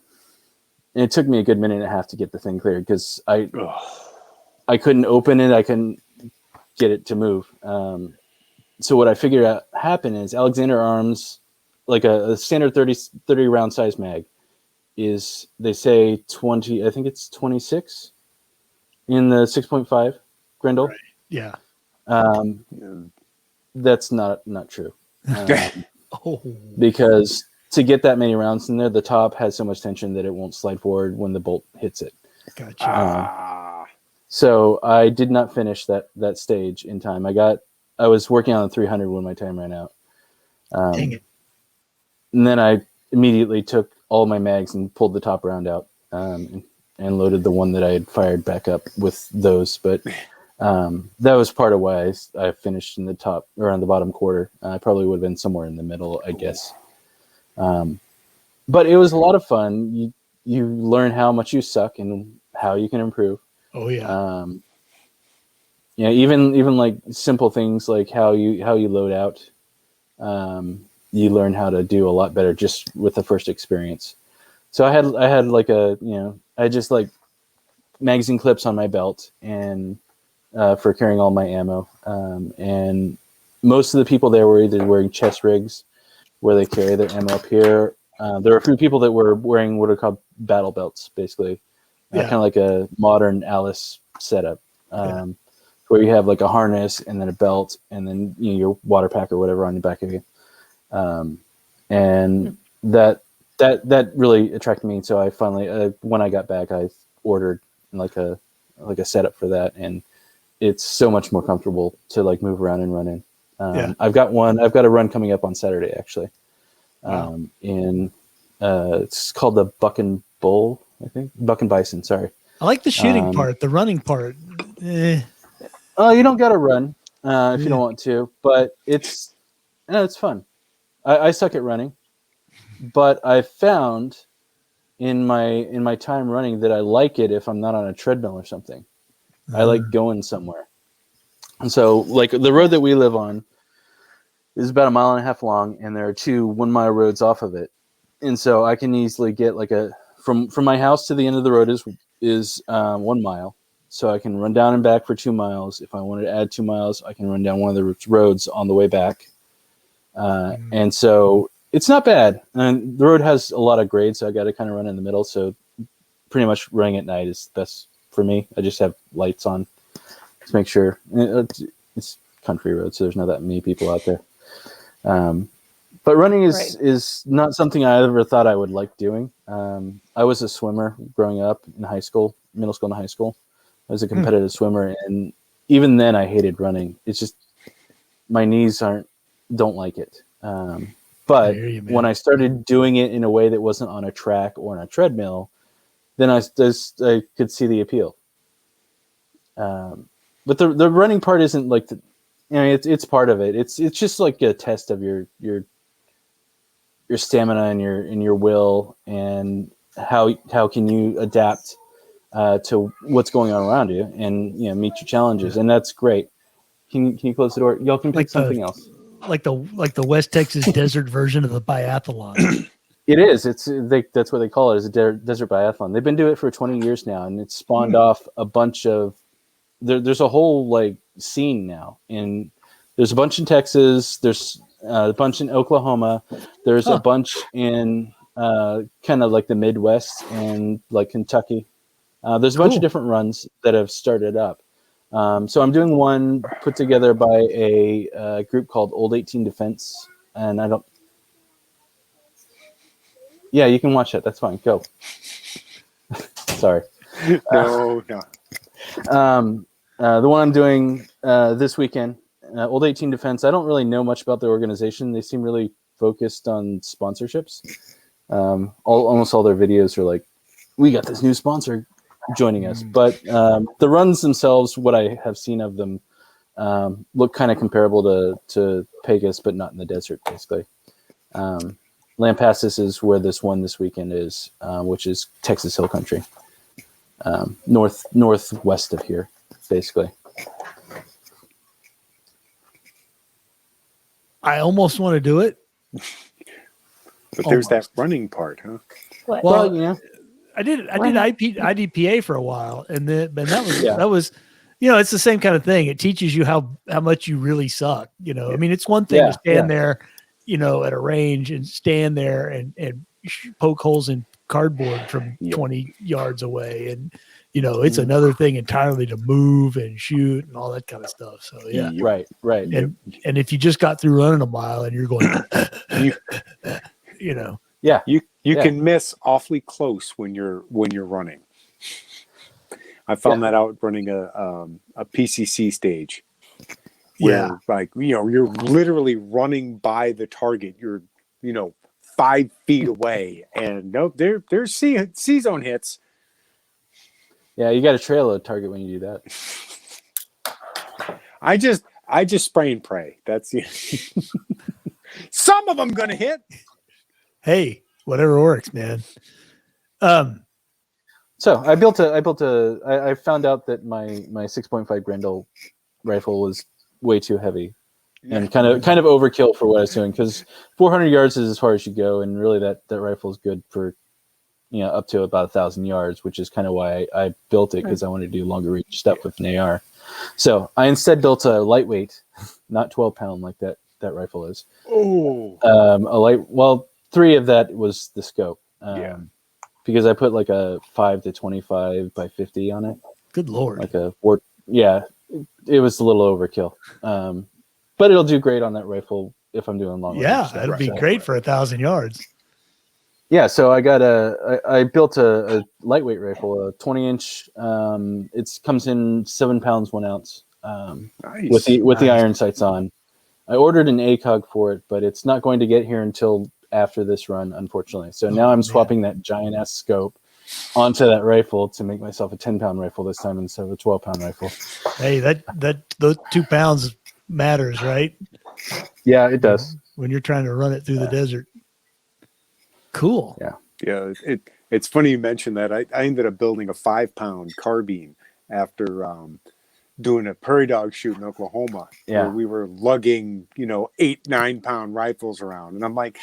it took me a good minute and a half to get the thing cleared because I couldn't open it. I couldn't get it to move. So what I figured out happened is Alexander Arms, like a standard 30 round size mag, is, they say 20, I think it's 26 in the 6.5 Grendel. Right. Yeah. That's not true. Because to get that many rounds in there, the top has so much tension that it won't slide forward when the bolt hits it. Gotcha. So I did not finish that stage in time. I was working on the 300 when my time ran out. Dang it. And then I immediately took all my mags and pulled the top round out and loaded the one that I had fired back up with those. But that was part of why I finished in the top or on the bottom quarter. I probably would have been somewhere in the middle, I guess. But it was a lot of fun. You learn how much you suck and how you can improve. Oh yeah. Even like simple things like how you load out. You learn how to do a lot better just with the first experience. So I had like I just like magazine clips on my belt and for carrying all my ammo. And most of the people there were either wearing chest rigs where they carry their ammo up here. There were a few people that were wearing what are called battle belts, basically, kind of like a modern Alice setup, where you have like a harness and then a belt and then your water pack or whatever on the back of you. And that really attracted me. So I finally, when I got back, I ordered like a setup for that, and it's so much more comfortable to like move around and run in. I've got a run coming up on Saturday actually. It's called the Buck and Bull, I think. Buck and Bison, sorry. I like the shooting part, the running part. Oh, you don't got to run if you don't want to, but it's fun. I suck at running, but I found in my time running that I like it if I'm not on a treadmill or something. I like going somewhere. And so like the road that we live on is about 1.5 miles long, and there are 2 1-mile roads off of it. And so I can easily get like from my house to the end of the road is 1 mile. So I can run down and back for 2 miles. If I wanted to add 2 miles, I can run down one of the roads on the way back. And so it's not bad. And the road has a lot of grade, so I got to kind of run in the middle. So pretty much running at night is best for me. I just have lights on to make sure. It's country road, so there's not that many people out there. But running is not something I ever thought I would like doing. I was a swimmer growing up in high school, middle school and high school. I was a competitive swimmer, and even then I hated running. It's just my knees don't like it. But when I started doing it in a way that wasn't on a track or on a treadmill, then I could see the appeal. But the running part isn't like it's part of it. It's just like a test of your stamina and your will, and how can you adapt to what's going on around you, and meet your challenges, and that's great. Can you close the door? Y'all can pick something else. Like the West Texas desert version of the biathlon. It is. That's what they call it, is a desert biathlon. They've been doing it for 20 years now, and it's spawned off a bunch of. There's a whole like scene now, and there's a bunch in Texas. There's a bunch in Oklahoma. There's a bunch in kind of like the Midwest and like Kentucky. There's a bunch of different runs that have started up. So I'm doing one put together by a group called Old 18 Defense, and I don't. Yeah, you can watch it. That's fine. Go. Sorry. No. The one I'm doing this weekend, Old 18 Defense. I don't really know much about the organization. They seem really focused on sponsorships. Almost all their videos are like, we got this new sponsor joining us. But the runs themselves, what I have seen of them, look kind of comparable to Pegasus, but not in the desert, basically. Lampasas is where this weekend is, which is Texas Hill Country, northwest of here, basically. I almost want to do it, but there's that running part, huh? Well, I did IDPA for a while, and that was, it's the same kind of thing. It teaches you how much you really suck. I mean, it's one thing to stand there, at a range and stand there and poke holes in cardboard from 20 yards away, and it's another thing entirely to move and shoot and all that kind of stuff. So right. And if you just got through running a mile and you're going, you can miss awfully close when you're running. I found that out running a PCC stage. Where, you're literally running by the target. You're 5 feet away, and there's C zone hits. Yeah, you got to trail a target when you do that. I just spray and pray. That's some of them gonna hit. Hey, whatever works, man. So I found out that my 6.5 Grendel rifle was way too heavy and kind of overkill for what I was doing, because 400 yards is as far as you go, and really that rifle is good for up to about 1,000 yards, which is kind of why I built it, because I wanted to do longer reach stuff with an AR. So I instead built a lightweight, not 12-pound like that rifle is. Oh, Well, 3 of that was the scope. Yeah. Because I put like a 5 to 25 by 50 on it. Good Lord. Like it was a little overkill. But it'll do great on that rifle if I'm doing long range Yeah, stuff. it'd be Right. great for 1,000 yards. Yeah, so I built a lightweight rifle, a 20-inch. It comes in 7 pounds 1 ounce. nice. With the Nice. iron sights on. I ordered an ACOG for it, but it's not going to get here until after this run, unfortunately. So now I'm swapping that giant ass scope onto that rifle to make myself a 10-pound rifle this time instead of a 12-pound rifle. Hey, those 2 pounds matters, right? Yeah, it does. When you're trying to run it through the desert. Cool. Yeah, it's funny you mentioned that. I ended up building a 5-pound carbine after doing a prairie dog shoot in Oklahoma, Yeah. where we were lugging 8-9 pound rifles around, and I'm like,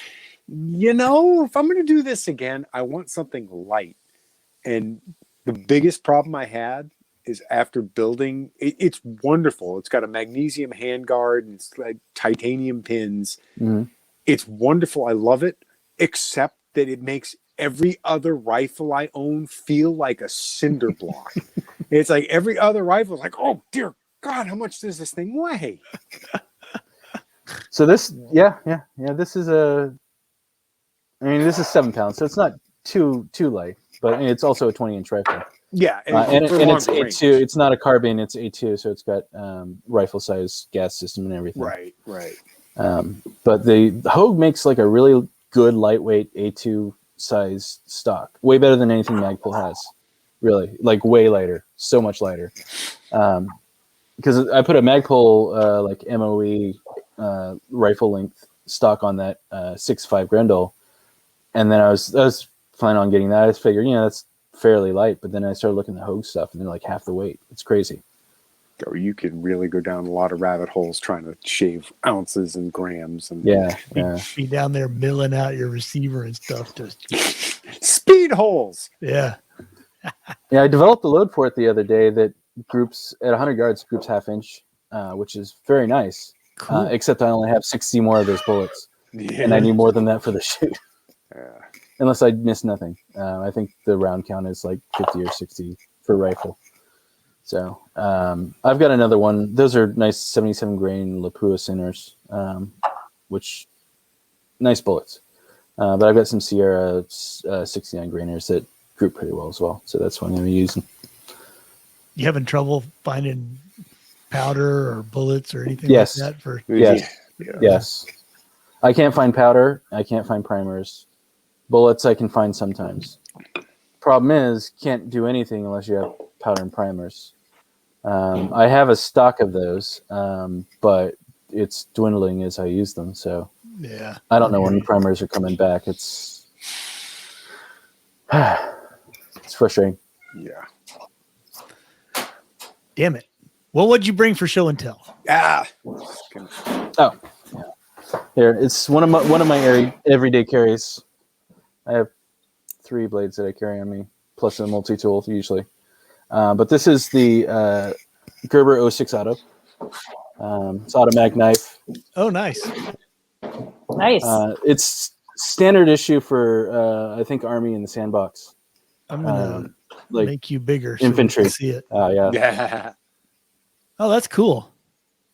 if I'm going to do this again, I want something light. And the biggest problem I had is after building, it's wonderful. It's got a magnesium handguard and it's like titanium pins. Mm-hmm. It's wonderful. I love it, except that it makes every other rifle I own feel like a cinder block. It's like every other rifle is like, oh dear God, how much does this thing weigh? So this, this is this is 7 pounds, so it's not too light, but it's also a 20-inch rifle. Yeah, And for it's long A2. range. It's not a carbine, it's A2, so it's got rifle size gas system and everything. Right. But the Hogue makes like a really good lightweight A2 size stock, way better than anything Magpul has. Really, like way lighter, so much lighter. Because I put a Magpul like MOE rifle length stock on that 6.5 Grendel, and then I was planning on getting that. I just figured, that's fairly light. But then I started looking at the Hogue stuff, and they're like half the weight. It's crazy. Or you can really go down a lot of rabbit holes trying to shave ounces and grams. And Be down there milling out your receiver and stuff. Just speed holes. Yeah. Yeah, I developed a load for it the other day that groups at 100 yards, groups half-inch, which is very nice. Cool. Except I only have 60 more of those bullets, and I need more than that for the shoot. Yeah. Unless I miss nothing. I think the round count is like 50 or 60 for rifle. So I've got another one. Those are nice 77 grain Lapua centers, which nice bullets. But I've got some Sierra 69 grainers that group pretty well as well. So that's what I'm going to be using. You having trouble finding powder or bullets or anything Yes. like that? For Yes. I can't find powder. I can't find primers. Bullets I can find sometimes. Problem is, can't do anything unless you have powder and primers. I have a stock of those, but it's dwindling as I use them. So yeah, I don't know when primers are coming back. It's frustrating. Yeah. Damn it. Well, what'd you bring for show and tell? Oh, here it's one of my everyday carries. I have 3 blades that I carry on me, plus a multi-tool usually. But this is the Gerber 06 Auto. It's automatic knife. Oh, nice. Nice. It's standard issue for I think Army in the sandbox. I'm gonna like make you bigger infantry. so we can see it. Yeah. Yeah. Oh, that's cool.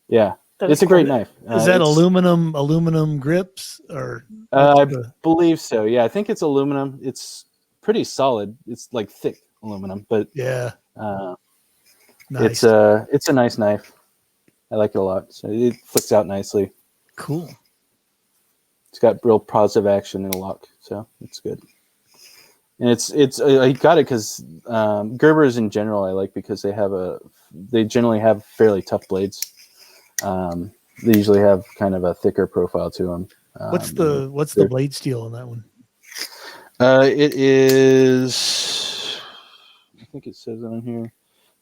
Yeah. That It's is a great cool. knife. Is that aluminum grips or? I believe so. Yeah, I think it's aluminum. It's pretty solid. It's like thick aluminum, but Yeah. Nice. it's a nice knife. I like it a lot. So it flicks out nicely. Cool. It's got real positive action in a lock, so it's good. And it's I got it because Gerbers in general I like because they generally have fairly tough blades. They usually have kind of a thicker profile to them. What's the blade steel on that one? It is, I think it says on here,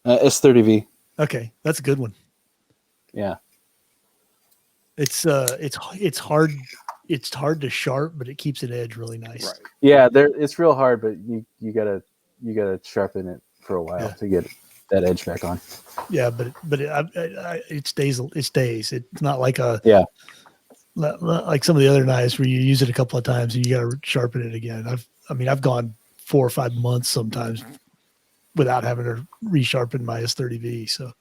S30V. Okay, that's a good one. Yeah. It's hard. it's hard to sharp, but it keeps an edge really nice. Right. Yeah, it's real hard, but you gotta sharpen it for a while to get that edge back on. Yeah, but it stays. It stays. It's not like like some of the other knives where you use it a couple of times and you got to sharpen it again. I've gone 4 or 5 months sometimes without having to resharpen my S30V. So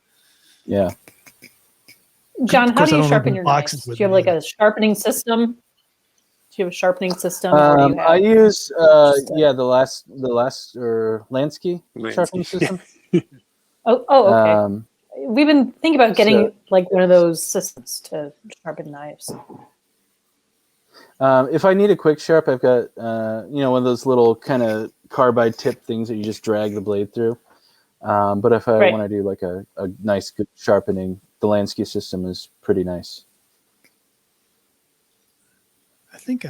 yeah. John, Of how course, do I you don't sharpen open your boxes knives? Do with you have me like either. a sharpening system? Do you have a sharpening system? Or do you have I use just the last or Lansky sharpening system. okay. We've been thinking about getting So- like one of those systems to sharpen knives. If I need a quick sharp, I've got one of those little kind of carbide tip things that you just drag the blade through. But if I Right. want to do like a nice good sharpening, the Lansky system is pretty nice. I think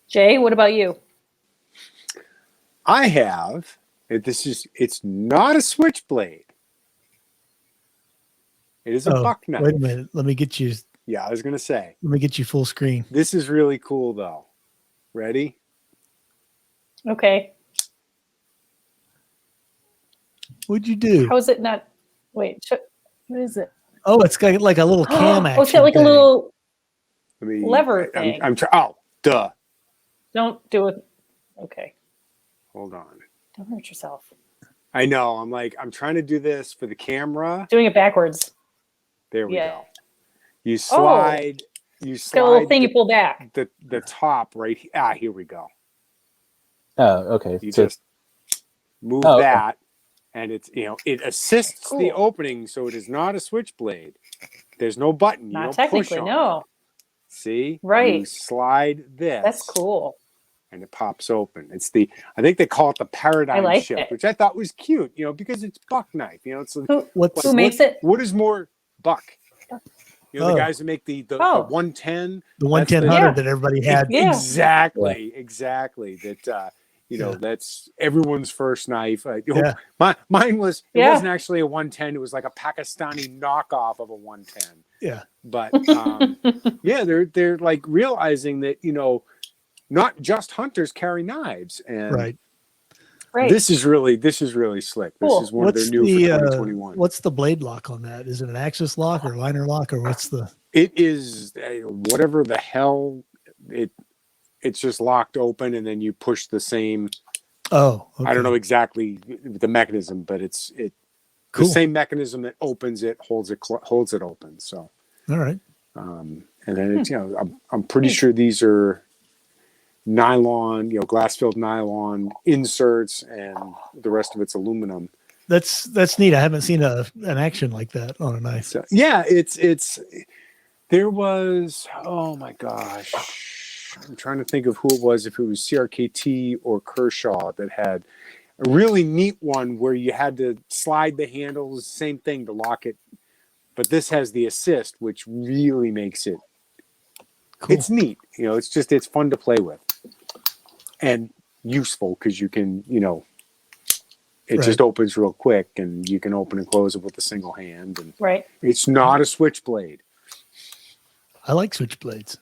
Jay, what about you? I have. It's not a switchblade. It is a buck knife. Wait a minute. Let me get you Yeah, I was gonna say. Let me get you full screen. This is really cool though. Ready? Okay. What'd you do? How is it not? Wait, what is it? Oh, it's got like a little cam action. Oh, it's got like a thing. little Let me lever thing. I'm trying. Oh, duh. Don't do it. Okay. Hold on. Don't hurt yourself. I know. I'm trying to do this for the camera. Doing it backwards. There we Yeah. go. You slide. You It's got a little slide thing you pull back. the top right. Here we go. Oh, okay. You So- just move Oh, okay. that, and it's it assists the Cool. opening, so it is not a switchblade. There's no button. You Not don't technically, push on no. it. See, Right. You slide this. That's cool. And it pops open. I think they call it the paradigm like shift, it. which I thought was cute. Because it's buck knife. It's Who makes it? What is more buck? The Oh. guys who make the Oh. 110. The That's the- 11000 Yeah. that everybody had. Yeah. Exactly. That Yeah. that's everyone's first knife. Yeah. Mine was. It Yeah. wasn't actually a 110. It was like a Pakistani knockoff of a 110. Yeah. But yeah, they're like realizing that not just hunters carry knives, and Right. Right. this is really slick. Cool. This is one of their new for 2021. What's the blade lock on that? Is it an axis lock or liner lock or what's the? It is whatever the hell it's just locked open, and then you push the same. Oh, okay. I don't know exactly the mechanism, but it's Cool. the same mechanism that opens it, holds it open. So, All right. and then it's I'm pretty sure these are nylon, glass filled nylon inserts, and the rest of it's aluminum. That's neat. I haven't seen an action like that on a knife. So yeah, it's there was, oh my gosh, I'm trying to think of who it was, if it was CRKT or Kershaw that had a really neat one where you had to slide the handles, same thing to lock it, but this has the assist, which really makes it Cool. it's neat. It's fun to play with and useful because you can, it just opens real quick, and you can open and close it with a single hand, and Right. it's not a switchblade. I like switchblades.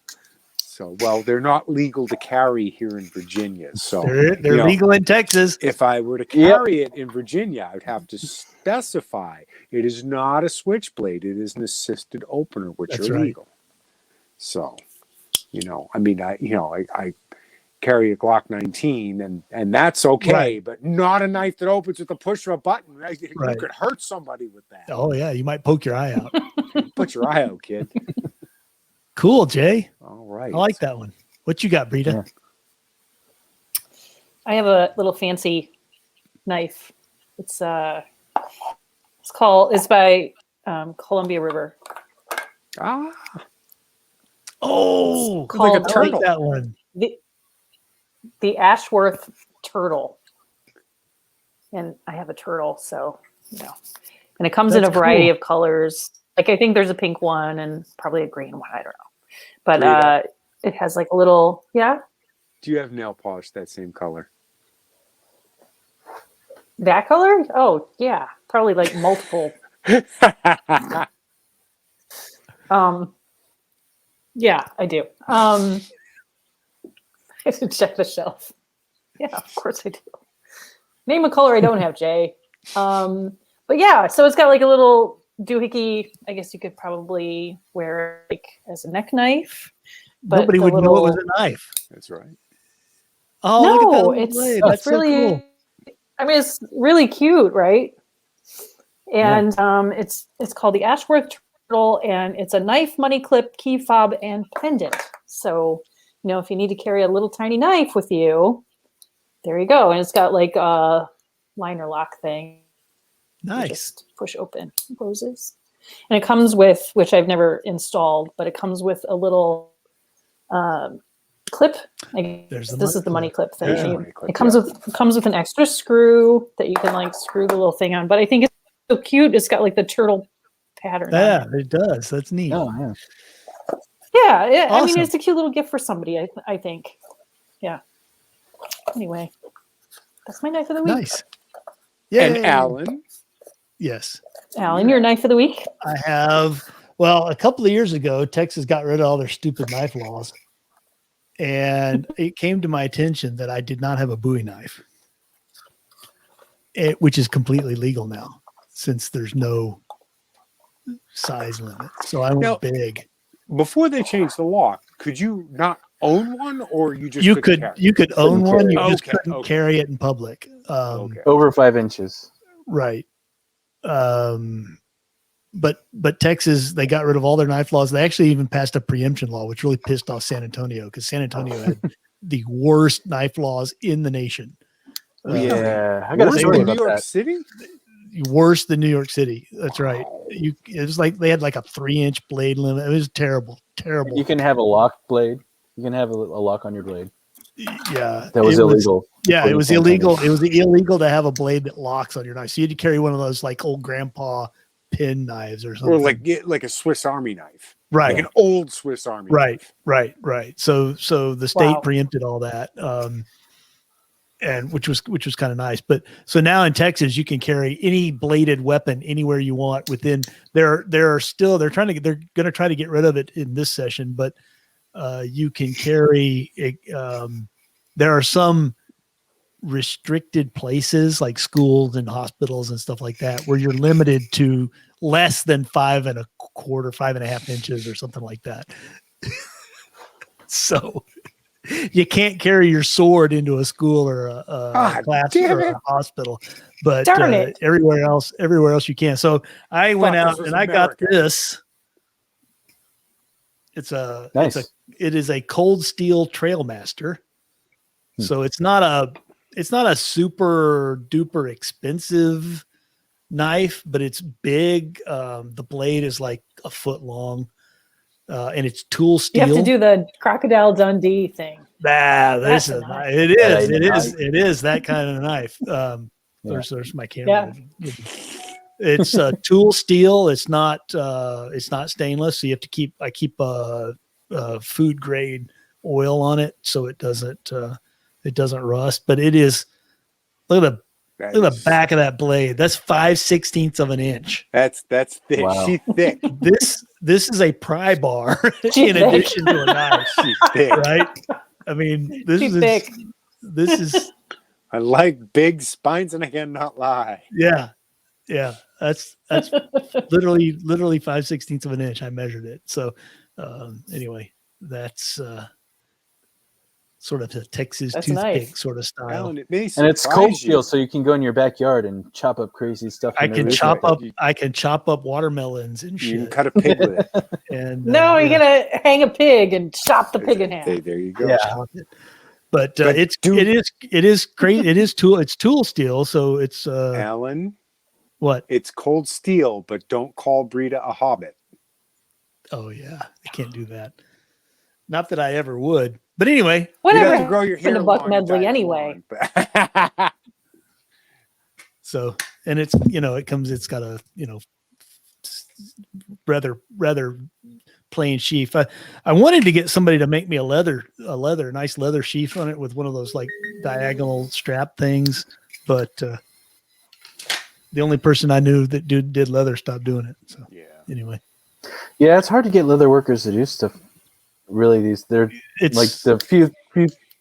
So, well, they're not legal to carry here in Virginia. So They're legal in Texas. if I were to carry it in Virginia, I would have to specify it is not a switchblade. It is an assisted opener, which That's are right. legal. So, I carry a Glock 19, and that's okay, Right. but not a knife that opens with the push of a button. Right? You Right. could hurt somebody with that. Oh yeah, you might poke your eye out. Put your eye out, kid. Cool, Jay. All right. I like that one. What you got, Brita? Yeah. I have a little fancy knife. It's by Columbia River. Ah, Oh, It's like a Called turtle. that one. The Ashworth turtle. And I have a turtle, so and it comes in a That's variety cool. of colors. Like I think there's a pink one and probably a green one. I don't know, but Rita. it has like a little do you have nail polish that same color? that color. Oh yeah, probably like multiple. Yeah, I do. I have to check the shelf. Yeah, of course I do. Name a color I don't have, Jay. But yeah, so it's got like a little doohickey. I guess you could probably wear it like as a neck knife. But Nobody the would know it was little- a knife. That's right. Oh, look at that No, little blade. That's so really. cool. I mean, it's really cute, right? And it's called the Ashworth Turtle, and it's a knife, money clip, key fob, and pendant. So, if you need to carry a little tiny knife with you, there you go. And it's got like a liner lock thing. You Nice. just push open, closes. And it comes with, which I've never installed, but it comes with a little clip. There's the This is the money clip thing. There's the money clip, It comes with an extra screw that you can like screw the little thing on. But I think it's so cute. It's got like the turtle pattern. Yeah, on it. it does. That's neat. Oh, yeah. Yeah. I mean, Awesome. it's a cute little gift for somebody. I think. Yeah. Anyway, that's my knife of the week. Nice. Yeah. And Alan, Yes. Alan, your knife of the week. I have. Well, a couple of years ago, Texas got rid of all their stupid knife laws. And it came to my attention that I did not have a Bowie knife, which is completely legal now since there's no size limit. So I went Now- big. before they changed the law, could you not own one, or you just You couldn't could carry? you could own Couldn't one, you carry it. just Okay, couldn't okay. carry it in public. Okay. Over 5 inches. Right. But Texas, they got rid of all their knife laws. They actually even passed a preemption law, which really pissed off San Antonio because San Antonio had the worst knife laws in the nation. Yeah. I got a Worse story than New about York that. City? Worse than New York City. That's right. It was like they had like a 3-inch blade limit. It was terrible. You can have a locked blade. You can have a lock on your blade. Yeah. That was illegal. Yeah, it according was to San illegal. Antonio. It was illegal to have a blade that locks on your knife. So you had to carry one of those like old grandpa pin knives or something. Or like a Swiss Army knife. right. Like an old Swiss Army knife. Right. So the state Wow. preempted all that, and which was kind of nice. But so now in Texas, you can carry any bladed weapon anywhere you want. Within they're going to try to get rid of it in this session, but you can carry. There are some restricted places like schools and hospitals and stuff like that where you're limited to less than 5 1/4 inches or something like that. So you can't carry your sword into a school or a class damn or it. a hospital, but Darn it. everywhere else you can. So I went Thought this out was and I got America. this. Nice. It is a Cold Steel Trailmaster. So it's not a super duper expensive knife, but it's big. The blade is like a foot long, and it's tool You steel. have to do the Crocodile Dundee thing. This That's a is knife. it is that kind of knife. There's my camera. It's tool steel. It's not stainless. So you have to keep food grade oil on it so it doesn't rust. But it is. Look at the back of that blade. That's 5/16 of an inch. That's thick. Wow. She's thick. This is a pry bar She's in thick. addition to a knife, She's thick. right? I mean, this She's is thick. this is I like big spines, and I cannot lie. yeah. That's literally 5/16 of an inch. I measured it. So anyway, that's sort of a Texas That's toothpick nice. sort of style. Alan, it may And it's surprise cold you. steel, so you can go in your backyard and chop up crazy stuff. I in can the chop refrigerator. up. I can chop up watermelons and You can shit. cut a pig with it. And No, you're yeah, gonna hang a pig and chop the pig in half. There you go. Yeah. chop it. But But it is crazy. It's tool steel. So it's Alan, what? it's cold steel, but don't call Brita a hobbit. Oh yeah, I can't do that. Not that I ever would. But anyway, You Whatever have to grow your happened hair to Buck long and dye Medley it anyway. blonde, but- so and it's it's got a rather plain sheath. I wanted to get somebody to make me a nice leather sheath on it with one of those like diagonal strap things, but the only person I knew that did leather stopped doing it. So yeah. anyway, Yeah, it's hard to get leather workers to do stuff really they're It's like the few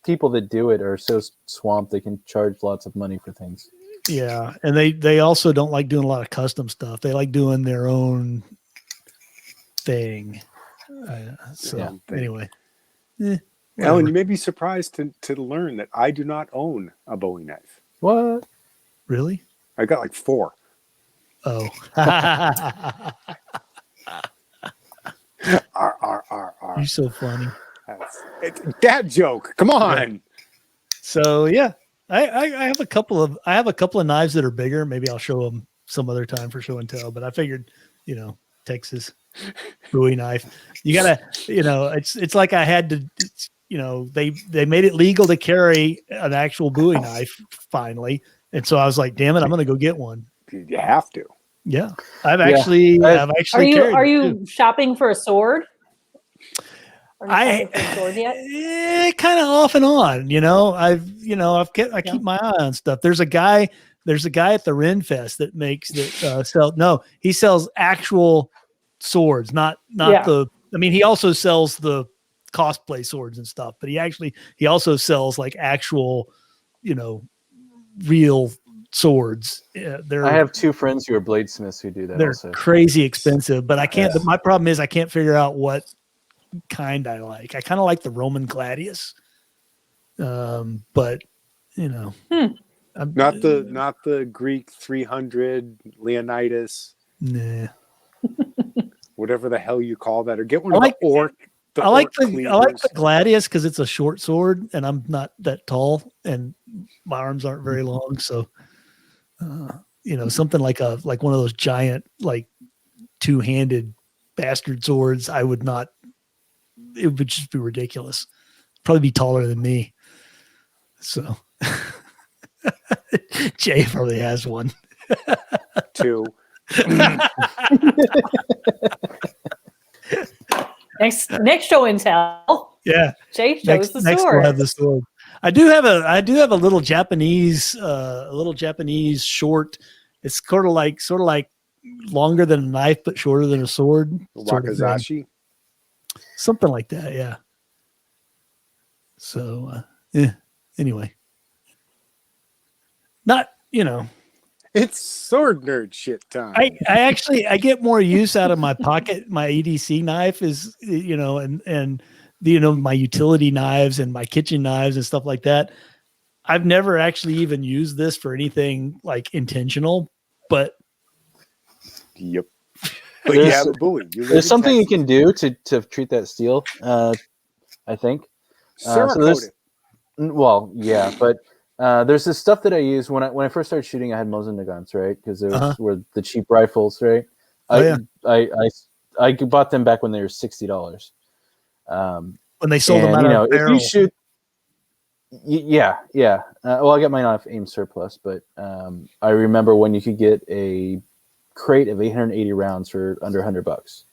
people that do it are so swamped they can charge lots of money for things. yeah, and they also don't like doing a lot of custom stuff. They like doing their own thing. Anyway, Ellen, whatever. you may be surprised to learn that I do not own a Bowie knife. What? Really? I got like 4. Oh, you're so funny. It's dad joke. Come on. So yeah, I have a couple of knives that are bigger. Maybe I'll show them some other time for show and tell. But I figured, Texas Bowie knife. You gotta, it's like I had to. They made it legal to carry an actual Bowie knife finally, and so I was like, damn it, I'm gonna go get one. You have to. Yeah, I've actually carried Are it, you too. shopping for a sword? Are you shopping for a sword yet? Kind of off and on, I keep my eye on stuff. There's a guy at the Ren Fest that he sells actual swords, not he also sells the cosplay swords and stuff, but he also sells like actual, real swords. I have 2 friends who are bladesmiths who do that. They're also crazy expensive, but I can't. My problem is I can't figure out what kind I like. I kind of like the Roman gladius, but not the Greek 300 Leonidas. Nah. Whatever the hell you call that, or get one I of like the orc. I like the gladius because it's a short sword, and I'm not that tall, and my arms aren't very long. So, something like one of those giant, like 2-handed bastard swords, I would not. It would just be ridiculous. Probably be taller than me. So, Jay probably has one. 2. Next show and tell. Yeah, Jay shows the next sword. we'll have the sword. I do have a little Japanese short. It's sort of like longer than a knife but shorter than a sword. Wakizashi. Something like that, yeah. So, anyway, not It's sword nerd shit time. I get more use out of my pocket. My EDC knife is, and my utility knives and my kitchen knives and stuff like that. I've never actually even used this for anything like intentional, but yep. But you have a Bowie. There's something you can do to treat that steel. I think. Well, yeah, but there's this stuff that I use when I first started shooting. I had Mosin Nagants, right? Because those were the cheap rifles, right? I bought them back when they were $60. When they sold them out of if you shoot, yeah. Well, I got mine off AIM Surplus, but I remember when you could get a crate of 880 rounds for under $100.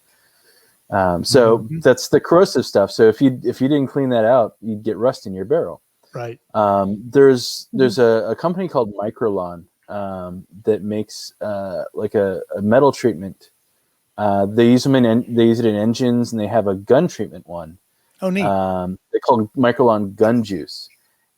So that's the corrosive stuff. So if you didn't clean that out, you'd get rust in your barrel. Right. There's a company called Microlon that makes like a metal treatment. They use it in engines, and they have a gun treatment one. Oh, neat. They call Microlon gun juice.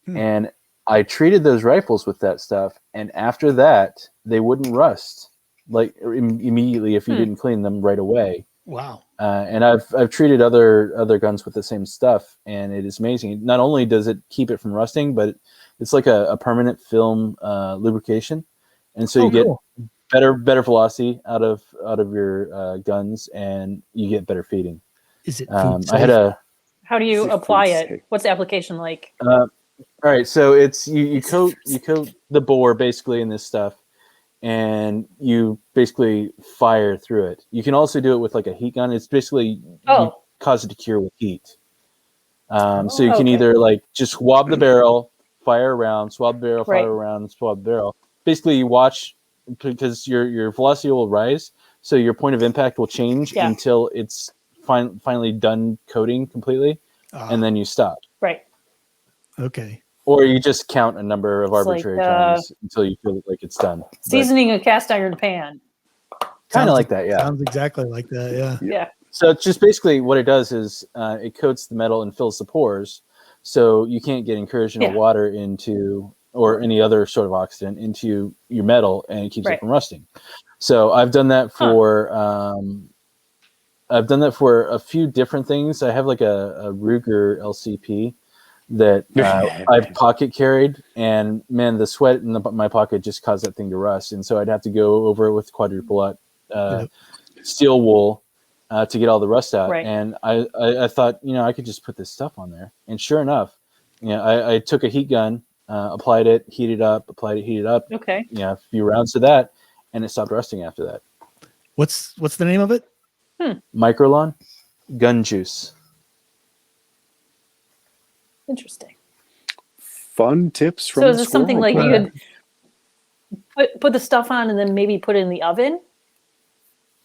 And I treated those rifles with that stuff, and after that, they wouldn't rust like immediately if you didn't clean them right away. Wow. And I've treated other guns with the same stuff, and it is amazing. Not only does it keep it from rusting, but it's like a permanent film lubrication, and so you get better velocity out of your guns, and you get better feeding. Is it? How do you apply it? What's the application like? All right, so it's you coat the bore basically in this stuff, and you basically fire through it. You can also do it with like a heat gun. It's basically you cause it to cure with heat. So you can either like just swab the barrel, fire around, swab the barrel, fire around, swab the barrel. Basically, you watch because your velocity will rise, so your point of impact will change until it's finally done coating completely, and then you stop. Right. Okay. Or you just count a number of arbitrary times until you feel like it's done. Seasoning a cast iron pan. Kind of like that, yeah. Sounds exactly like that, yeah. Yeah. So it's just basically what it does is it coats the metal and fills the pores, so you can't get incursion of water into or any other sort of oxidant into your metal, and it keeps it from rusting. So I've done that for a few different things. I have like a Ruger LCP that I've pocket carried, and man, the sweat in my pocket just caused that thing to rust, and so I'd have to go over it with quadruple steel wool to get all the rust out. And I thought, I could just put this stuff on there, and sure enough, I took a heat gun, applied it, heated up. Okay. A few rounds to that, and it stopped rusting after that. What's the name of it? Microlon gun juice. Interesting. Fun tips from. So is it something like you could put the stuff on and then maybe put it in the oven?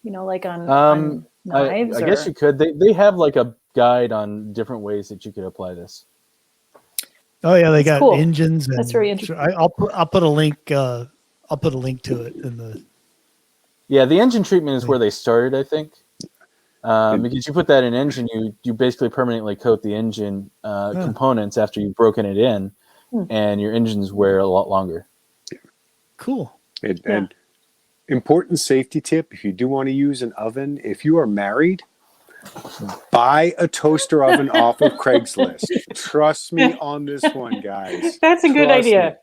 Like on knives. I guess you could. They have like a guide on different ways that you could apply this. Oh yeah, they got cool. engines. That's very interesting. I'll put a link. I'll put a link to it in the. Yeah, the engine treatment is where they started, I think. Because you put that in engine, you basically permanently coat the engine components after you've broken it in, and your engines wear a lot longer. Cool. And important safety tip: if you do want to use an oven, if you are married, buy a toaster oven off of Craigslist. Trust me on this one, guys. That's a good idea.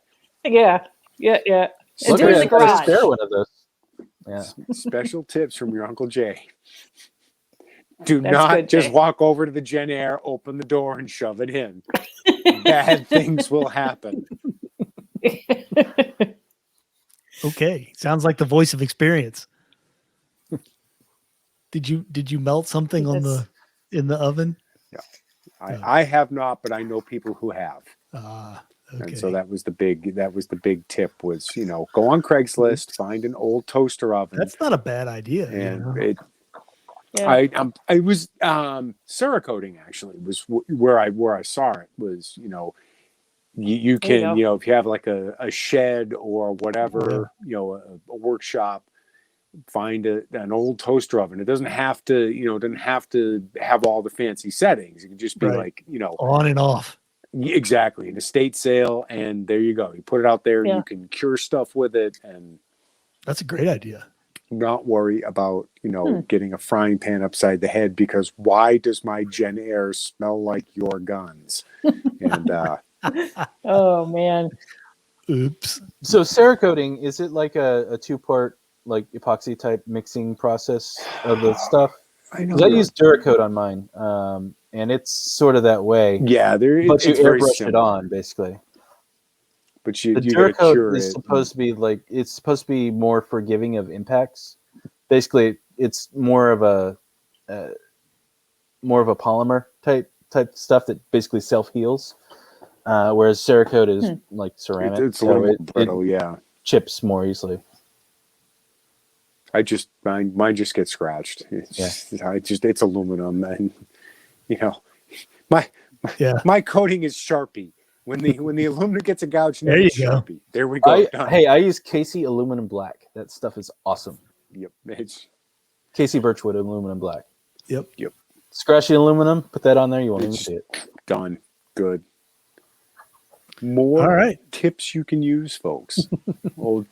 Yeah. And do it in the garage. Spare one of those. Yeah. Special tips from your Uncle Jay. Do not just walk over to the Gen Air, open the door, and shove it in. Bad things will happen. Okay, sounds like the voice of experience. Did you melt something in the oven? Yeah, I have not, but I know people who have. Okay. And so that was the big tip was, go on Craigslist, find an old toaster oven. That's not a bad idea. And I was Cerakoting actually was where I saw it was, you can, if you have like a shed or whatever, a workshop, find an old toaster oven. It doesn't have to, have all the fancy settings. It can just be like, on and off. Exactly. An estate sale. And there you go. You put it out there. You can cure stuff with it. And that's a great idea. Not worry about, getting a frying pan upside the head, because why does my Gen Air smell like your guns? And, oh man. Oops. So Cerakoting, is it like a two-part like epoxy type mixing process of the stuff? I use Duracoat on mine, and it's sort of that way. Yeah, but you airbrush it on basically. But the Duracoat is supposed to be it's supposed to be more forgiving of impacts. Basically, it's more of a polymer type stuff that basically self heals. Whereas Cerakote is like ceramic. It's a little more brittle, yeah. Chips more easily. Mine just gets scratched. It's aluminum, and my coating is Sqrpt. When the aluminum gets a gouge, there you go. Sqrpt. There we go. I use Casey aluminum black. That stuff is awesome. Yep, it's Casey Birchwood aluminum black. Yep. Scratchy aluminum. Put that on there. You won't even see it. Done. Good. More tips you can use, folks. Well,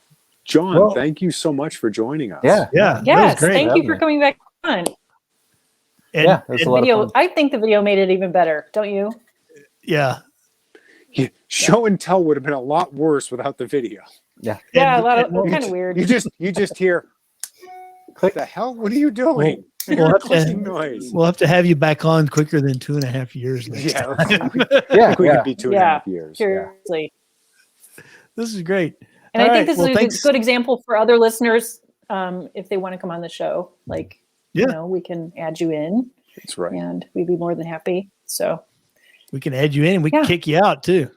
John, thank you so much for joining us. Yeah. Yes, thank you for coming back on. It was a lot of fun. I think the video made it even better, don't you? Yeah. Show and tell would have been a lot worse without the video. Yeah. Yeah, kind of weird. You just hear, click. The hell? What are you doing? We'll have to have you back on quicker than 2.5 years next time. We could be 2.5 years. Seriously. This is great. And I think this is a good example for other listeners if they want to come on the show. We can add you in. That's right. And we'd be more than happy. So we can add you in and we can kick you out too.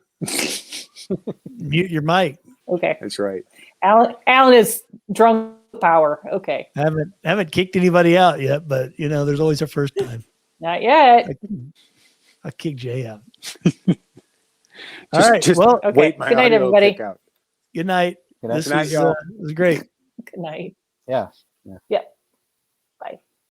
Mute your mic. Okay. That's right. Alan is drunk power. Okay. Haven't kicked anybody out yet, but there's always a first time. Not yet. I kicked Jay out. All right. Well, okay. Good night, everybody. Good night. This was great. Good night. Yeah. Yeah.